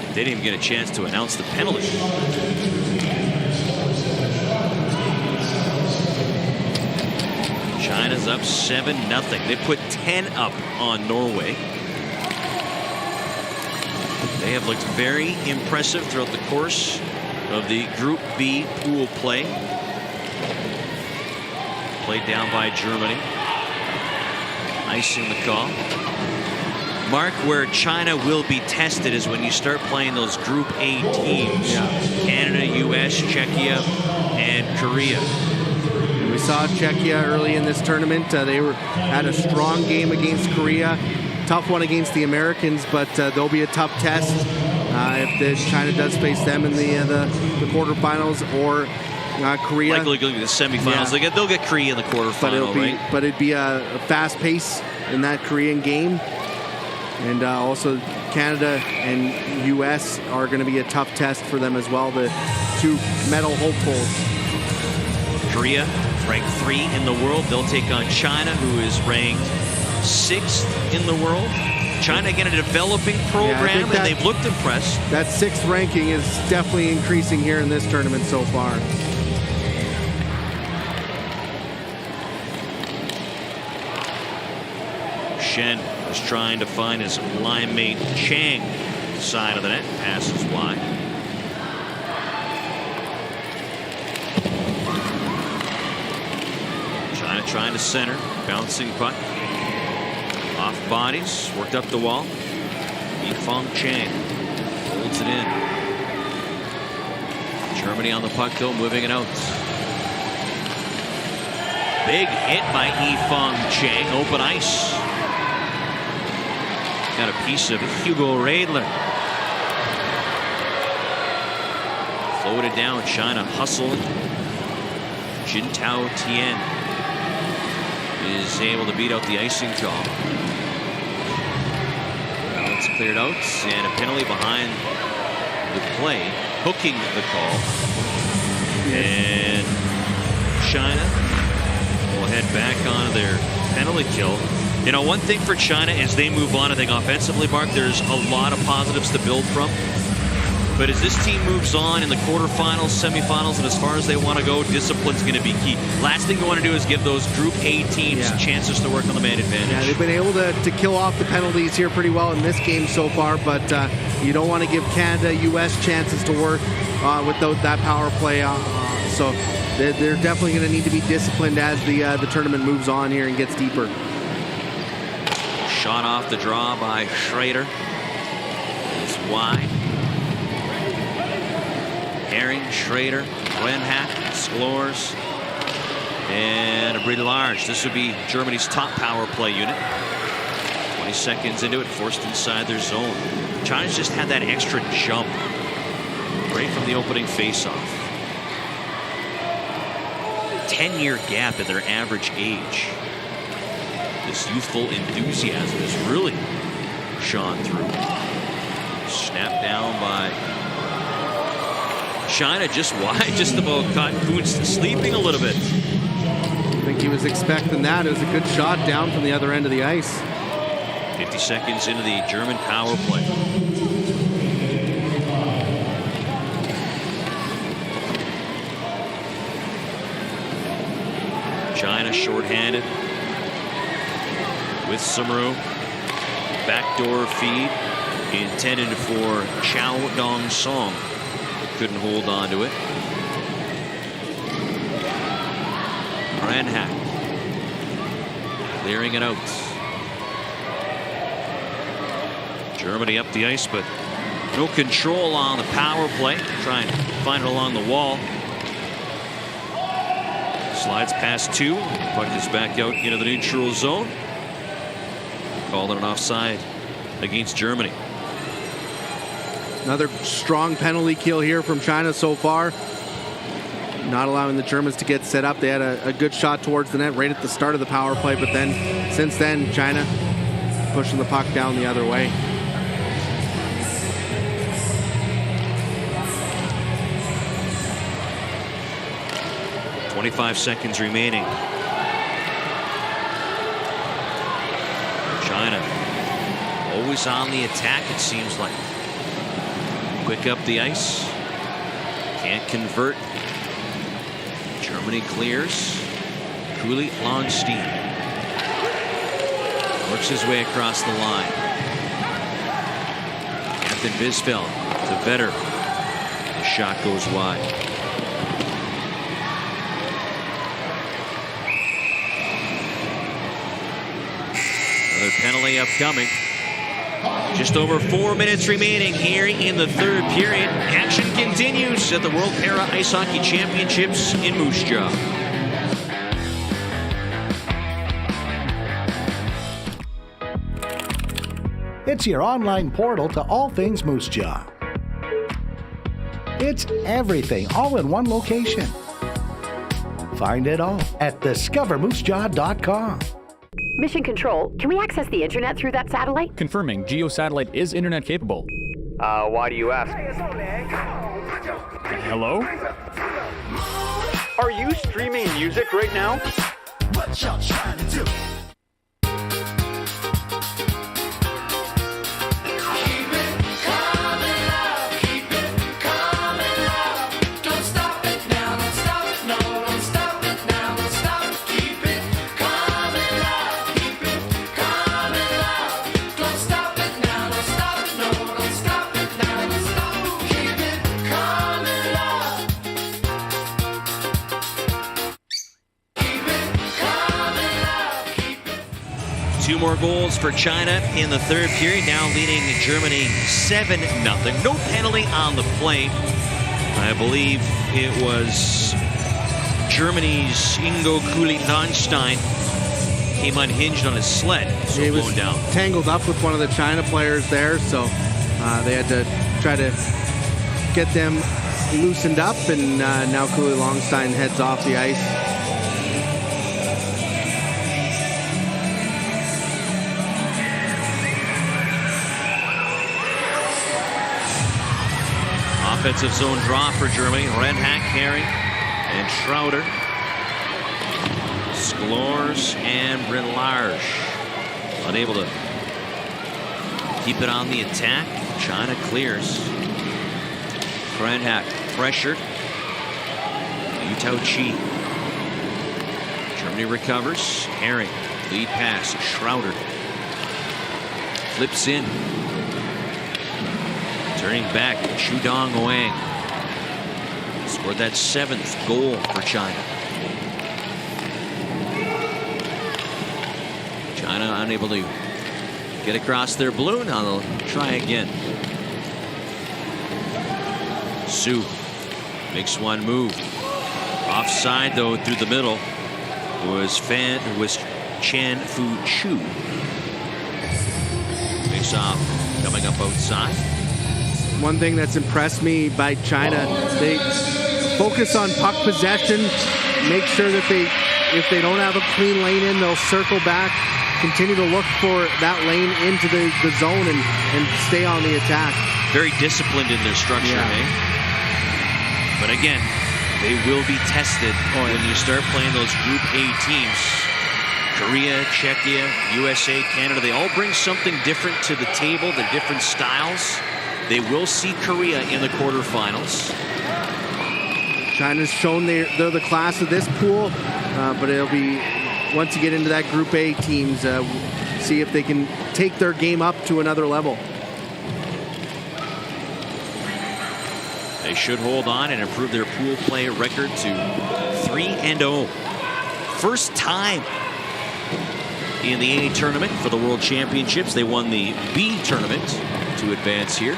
They didn't even get a chance to announce the penalty. China's up 7-0. They put 10 up on Norway. They have looked very impressive throughout the course of the Group B pool play. Played down by Germany. Icing the call. Mark, where China will be tested is when you start playing those Group A teams. Canada, US, Czechia, and Korea. We saw Czechia early in this tournament. They had a strong game against Korea. Tough one against the Americans, but they'll be a tough test if China does face them in the quarterfinals, or Korea. Likely going to the semifinals. Yeah. They'll get Korea in the quarterfinal, but it'd be a fast pace in that Korean game. And also Canada and US are going to be a tough test for them as well, the 2 medal hopefuls. Korea ranked 3 in the world. They'll take on China, who is ranked 6th in the world. China, again, a developing program, and they've looked impressed. That 6th ranking is definitely increasing here in this tournament so far. Shen is trying to find his line mate Chang side of the net. Passes wide. China trying to center. Bouncing puck. Off bodies. Worked up the wall. Yifeng Chang holds it in. Germany on the puck though, moving it out. Big hit by Yifeng Chang. Open ice. got a piece of Hugo Radler. Floated down, China hustling. Jintao Tian is able to beat out the icing call. Well, it's cleared out, and a penalty behind the play, hooking the call. And China will head back onto their penalty kill. You know, one thing for China as they move on, I think offensively, Mark, there's a lot of positives to build from. But as this team moves on in the quarterfinals, semifinals, and as far as they want to go, discipline's going to be key. Last thing you want to do is give those Group A teams chances to work on the man advantage. Yeah, they've been able to kill off the penalties here pretty well in this game so far, but you don't want to give Canada, U.S. chances to work without that power play. So they're definitely going to need to be disciplined as the tournament moves on here and gets deeper. Shot off the draw by Schrader. It's wide. Herring, Schrader, Renhack, scores, and a Brie Large. This would be Germany's top power play unit. 20 seconds into it, forced inside their zone. China's just had that extra jump right from the opening faceoff. 10-year gap in their average age. This youthful enthusiasm has really shone through. Snapped down by China, just wide, just about caught Kuntz sleeping a little bit. I think he was expecting that. It was a good shot down from the other end of the ice. 50 seconds into the German power play. China shorthanded with some room. Backdoor feed intended for Chow Dong Song. Couldn't hold on to it. Renhack clearing it out. Germany up the ice, but no control on the power play. Trying to find it along the wall. Slides past two. Puck is back out into the neutral zone. Called an offside against Germany. Another strong penalty kill here from China so far. Not allowing the Germans to get set up. They had a good shot towards the net right at the start of the power play, but then since then China pushing the puck down the other way. .25 seconds remaining. China always on the attack, it seems like. Quick up the ice. Can't convert. Germany clears. Cooley, Longstein. Works his way across the line. Captain Bisfeld to Vetter. The shot goes wide. Another penalty upcoming. Just over 4 minutes remaining here in the third period. Action continues at the World Para Ice Hockey Championships in Moose Jaw. It's your online portal to all things Moose Jaw. It's everything all in one location. Find it all at discovermoosejaw.com. Mission Control, can we access the internet through that satellite? Confirming GEO satellite is internet capable. Why do you ask? Hello? Are you streaming music right now? What y'all trying to do? Two more goals for China in the third period, now leading Germany 7-0. No penalty on the play. I believe it was Germany's Ingo Kuhli-Lonstein came unhinged on his sled, so he was blown down. Tangled up with one of the China players there, so they had to try to get them loosened up, and now Cooley Longstein heads off the ice. Offensive zone draw for Germany. Redhack, Herring, and Schroeder. Sklors and Brillarge unable to keep it on the attack. China clears. Redhack pressured. Yutao Chi. Germany recovers. Herring, lead pass. Schroeder flips in. Turning back, Chudong Wang scored that 7th goal for China. China unable to get across their blue. Now they'll try again. Su makes one move. Offside though through the middle was Chan Fu Chu. Makes off coming up outside. One thing that's impressed me by China, they focus on puck possession, make sure that if they don't have a clean lane in, they'll circle back, continue to look for that lane into the zone and stay on the attack. Very disciplined in their structure, eh? But again, they will be tested when you start playing those Group A teams. Korea, Czechia, USA, Canada, they all bring something different to the table, the different styles. They will see Korea in the quarterfinals. China's shown they're the class of this pool, but it'll be, once you get into that Group A teams, see if they can take their game up to another level. They should hold on and improve their pool play record to 3-0. First time in the A tournament for the World Championships. They won the B tournament to advance here.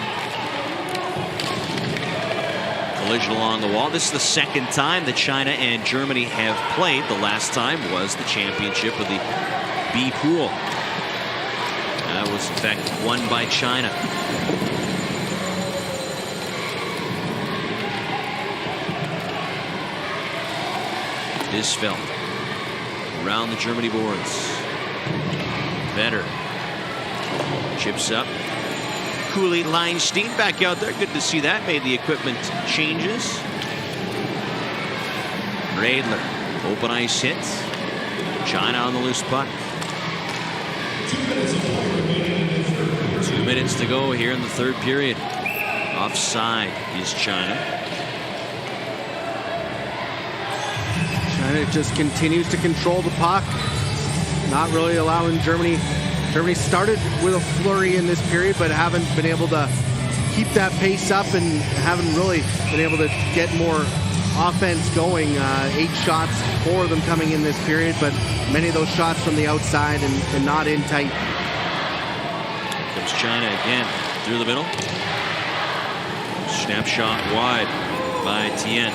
Collision along the wall. This is the second time that China and Germany have played. The last time was the championship of the B pool. That was in fact won by China. Isfeld around the Germany boards. Better chips up. Cooley Leinstein back out there. Good to see that. Made the equipment changes. Radler, open ice hit. China on the loose puck. 2 minutes to go here in the third period. Offside is China. China just continues to control the puck, not really allowing Germany. Germany started with a flurry in this period, but haven't been able to keep that pace up and haven't really been able to get more offense going. 8 shots, 4 of them coming in this period, but many of those shots from the outside and not in tight. Here comes China again through the middle. Snapshot wide by Tien.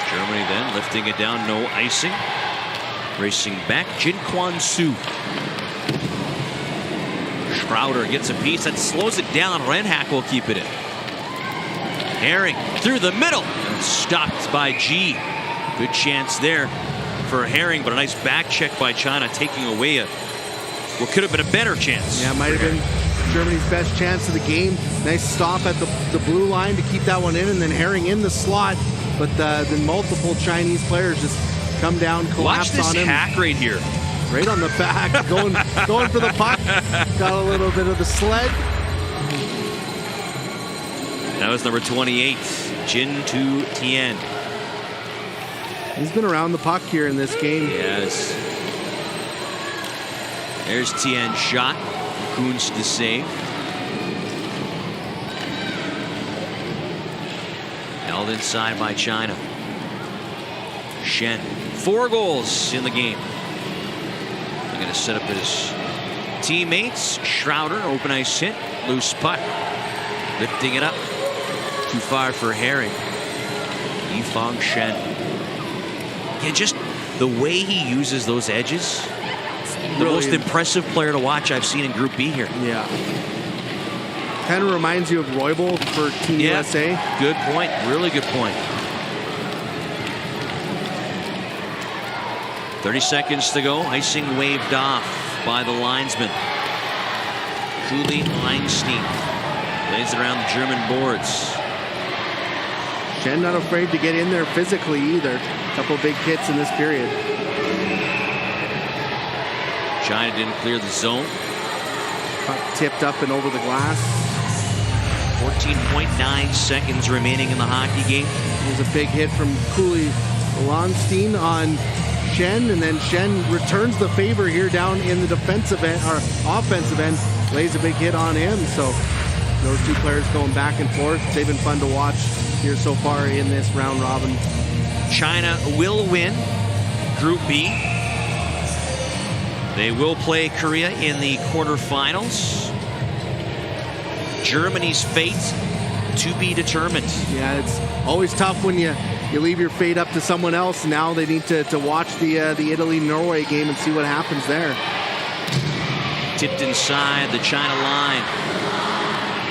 Germany then lifting it down, no icing. Racing back, Jinquan Su. Schroeder gets a piece that slows it down. Renhack will keep it in. Herring through the middle and stopped by G. Good chance there for Herring, but a nice back check by China, taking away what could have been a better chance. Yeah, might have been Germany's best chance of the game. Nice stop at the blue line to keep that one in, and then Herring in the slot. But then multiple Chinese players just come down, collapse on him. Watch this hack right here. Right on the back, going for the puck. Got a little bit of the sled. That was number 28, Jin Tu Tien. He's been around the puck here in this game. Yes. There's Tien's shot. Kunz to save. Held inside by China. Shen, 4 goals in the game. They're going to set up his teammates. Schroeder, open ice hit, loose puck. Lifting it up. Too far for Herring. Yifang Shen. Again, just The way he uses those edges, the most impressive player to watch I've seen in Group B here. Yeah. Kind of reminds you of Roybal for Team USA. Good point. Really good point. 30 seconds to go. Icing waved off by the linesman. Cooley Langstein lays it around the German boards. Shen not afraid to get in there physically either. A couple big hits in this period. China didn't clear the zone. Puck tipped up and over the glass. 14.9 seconds remaining in the hockey game. There's a big hit from Cooley Langstein on Shen, and then Shen returns the favor here down in the defensive end, or offensive end, lays a big hit on him. So those two players going back and forth. They've been fun to watch here so far in this round robin. China will win Group B. They will play Korea in the quarterfinals. Germany's fate to be determined. Yeah, it's always tough when you leave your fate up to someone else. Now they need to watch the Italy-Norway game and see what happens there. Tipped inside the China line.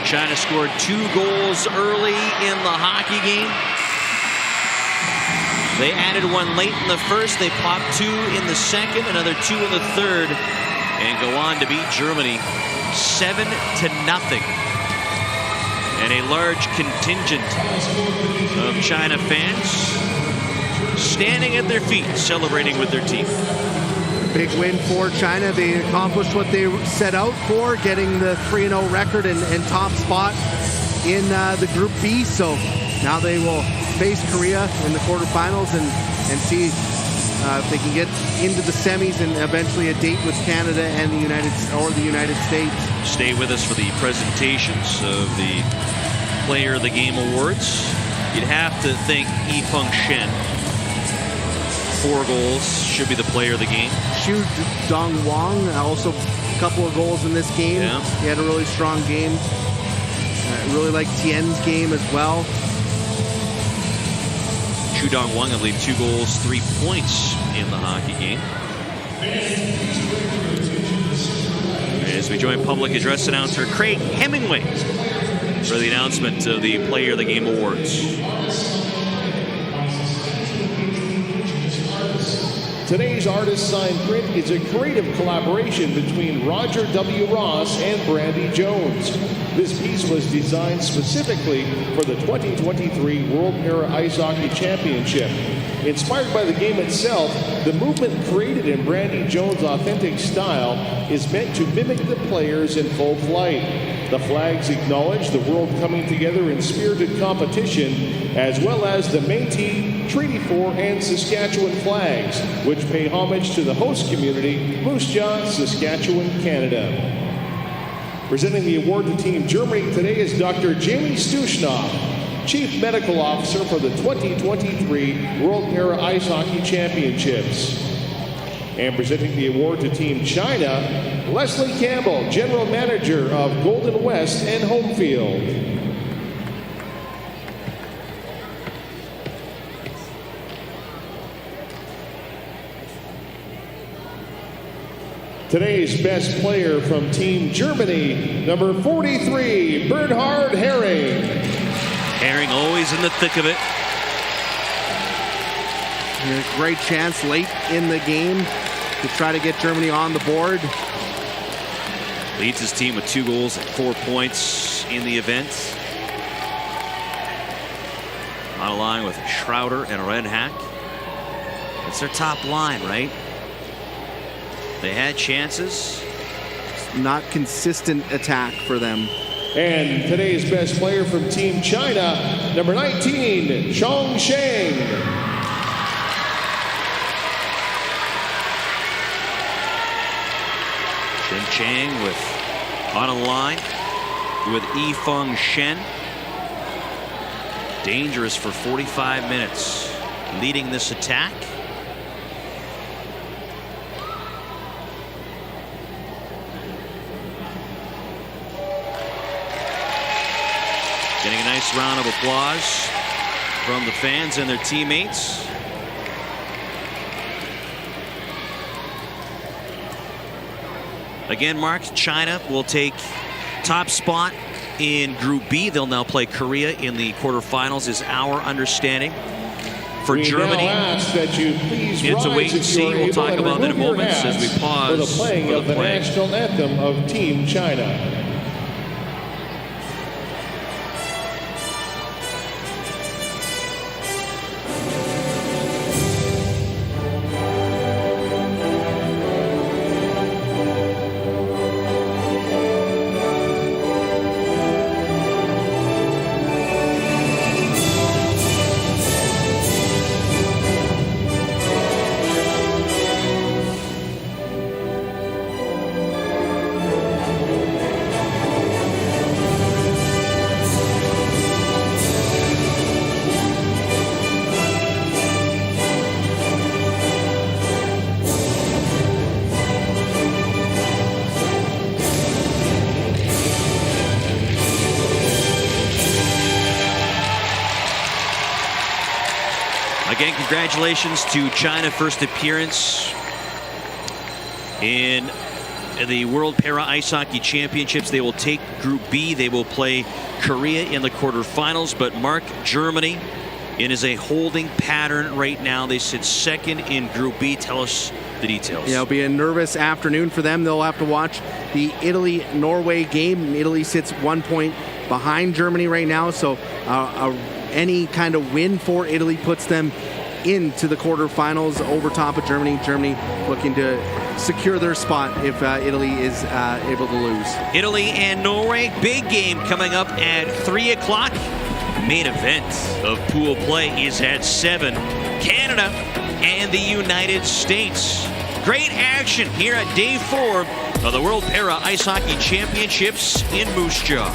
China scored 2 goals early in the hockey game. They added one late in the first. They popped 2 in the second, another 2 in the third, and go on to beat Germany 7-0. And a large contingent of China fans standing at their feet, celebrating with their team. Big win for China. They accomplished what they set out for, getting the 3-0 record and top spot in the Group B. So now they will face Korea in the quarterfinals and see if they can get into the semis and eventually a date with Canada and the United States. Stay with us for the presentations of the Player of the Game awards. You'd have to think Yifeng Shen, 4 goals, should be the Player of the Game. Xu Dong Wang, also a couple of goals in this game. Yeah. He had a really strong game. Really like Tien's game as well. Xu Dong Wang, I believe, 2 goals, 3 points in the hockey game. As we join public address announcer Craig Hemingway for the announcement of the Player of the Game awards. Today's artist signed print is a creative collaboration between Roger W. Ross and Brandy Jones. This piece was designed specifically for the 2023 World Para Ice Hockey Championship. Inspired by the game itself, the movement created in Brandy Jones' authentic style is meant to mimic the players in full flight. The flags acknowledge the world coming together in spirited competition, as well as the Métis, Treaty 4, and Saskatchewan flags, which pay homage to the host community, Moose Jaw, Saskatchewan, Canada. Presenting the award to Team Germany today is Dr. Jamie Stushnoff, Chief Medical Officer for the 2023 World Para Ice Hockey Championships. And presenting the award to Team China, Leslie Campbell, General Manager of Golden West and Homefield. Today's best player from Team Germany, number 43, Bernhard Herring. Herring always in the thick of it. A great chance late in the game to try to get Germany on the board. Leads his team with 2 goals and 4 points in the event. On a line with Schroeder and Redhack. It's their top line, right? They had chances. Not consistent attack for them. And today's best player from Team China, number 19, Chong Sheng. Chen Chang on a line with Yifeng Shen. Dangerous for 45 minutes, leading this attack. Getting a nice round of applause from the fans and their teammates. Again, Mark, China will take top spot in Group B. They'll now play Korea in the quarterfinals, is our understanding. For Germany, it's a wait and see. We'll talk about it in a moment as we pause for the playing of the national anthem of Team China. Again, congratulations to China. First appearance in the World Para Ice Hockey Championships. They will take Group B. They will play Korea in the quarterfinals. But Mark, Germany, it is a holding pattern right now. They sit second in Group B. Tell us the details. Yeah, it'll be a nervous afternoon for them. They'll have to watch the Italy-Norway game. Italy sits 1 point behind Germany right now. So any kind of win for Italy puts them into the quarterfinals over top of Germany. Germany looking to secure their spot if Italy is able to lose. Italy and Norway, big game coming up at 3 o'clock. Main event of pool play is at 7. Canada and the United States. Great action here at day 4 of the World Para Ice Hockey Championships in Moose Jaw.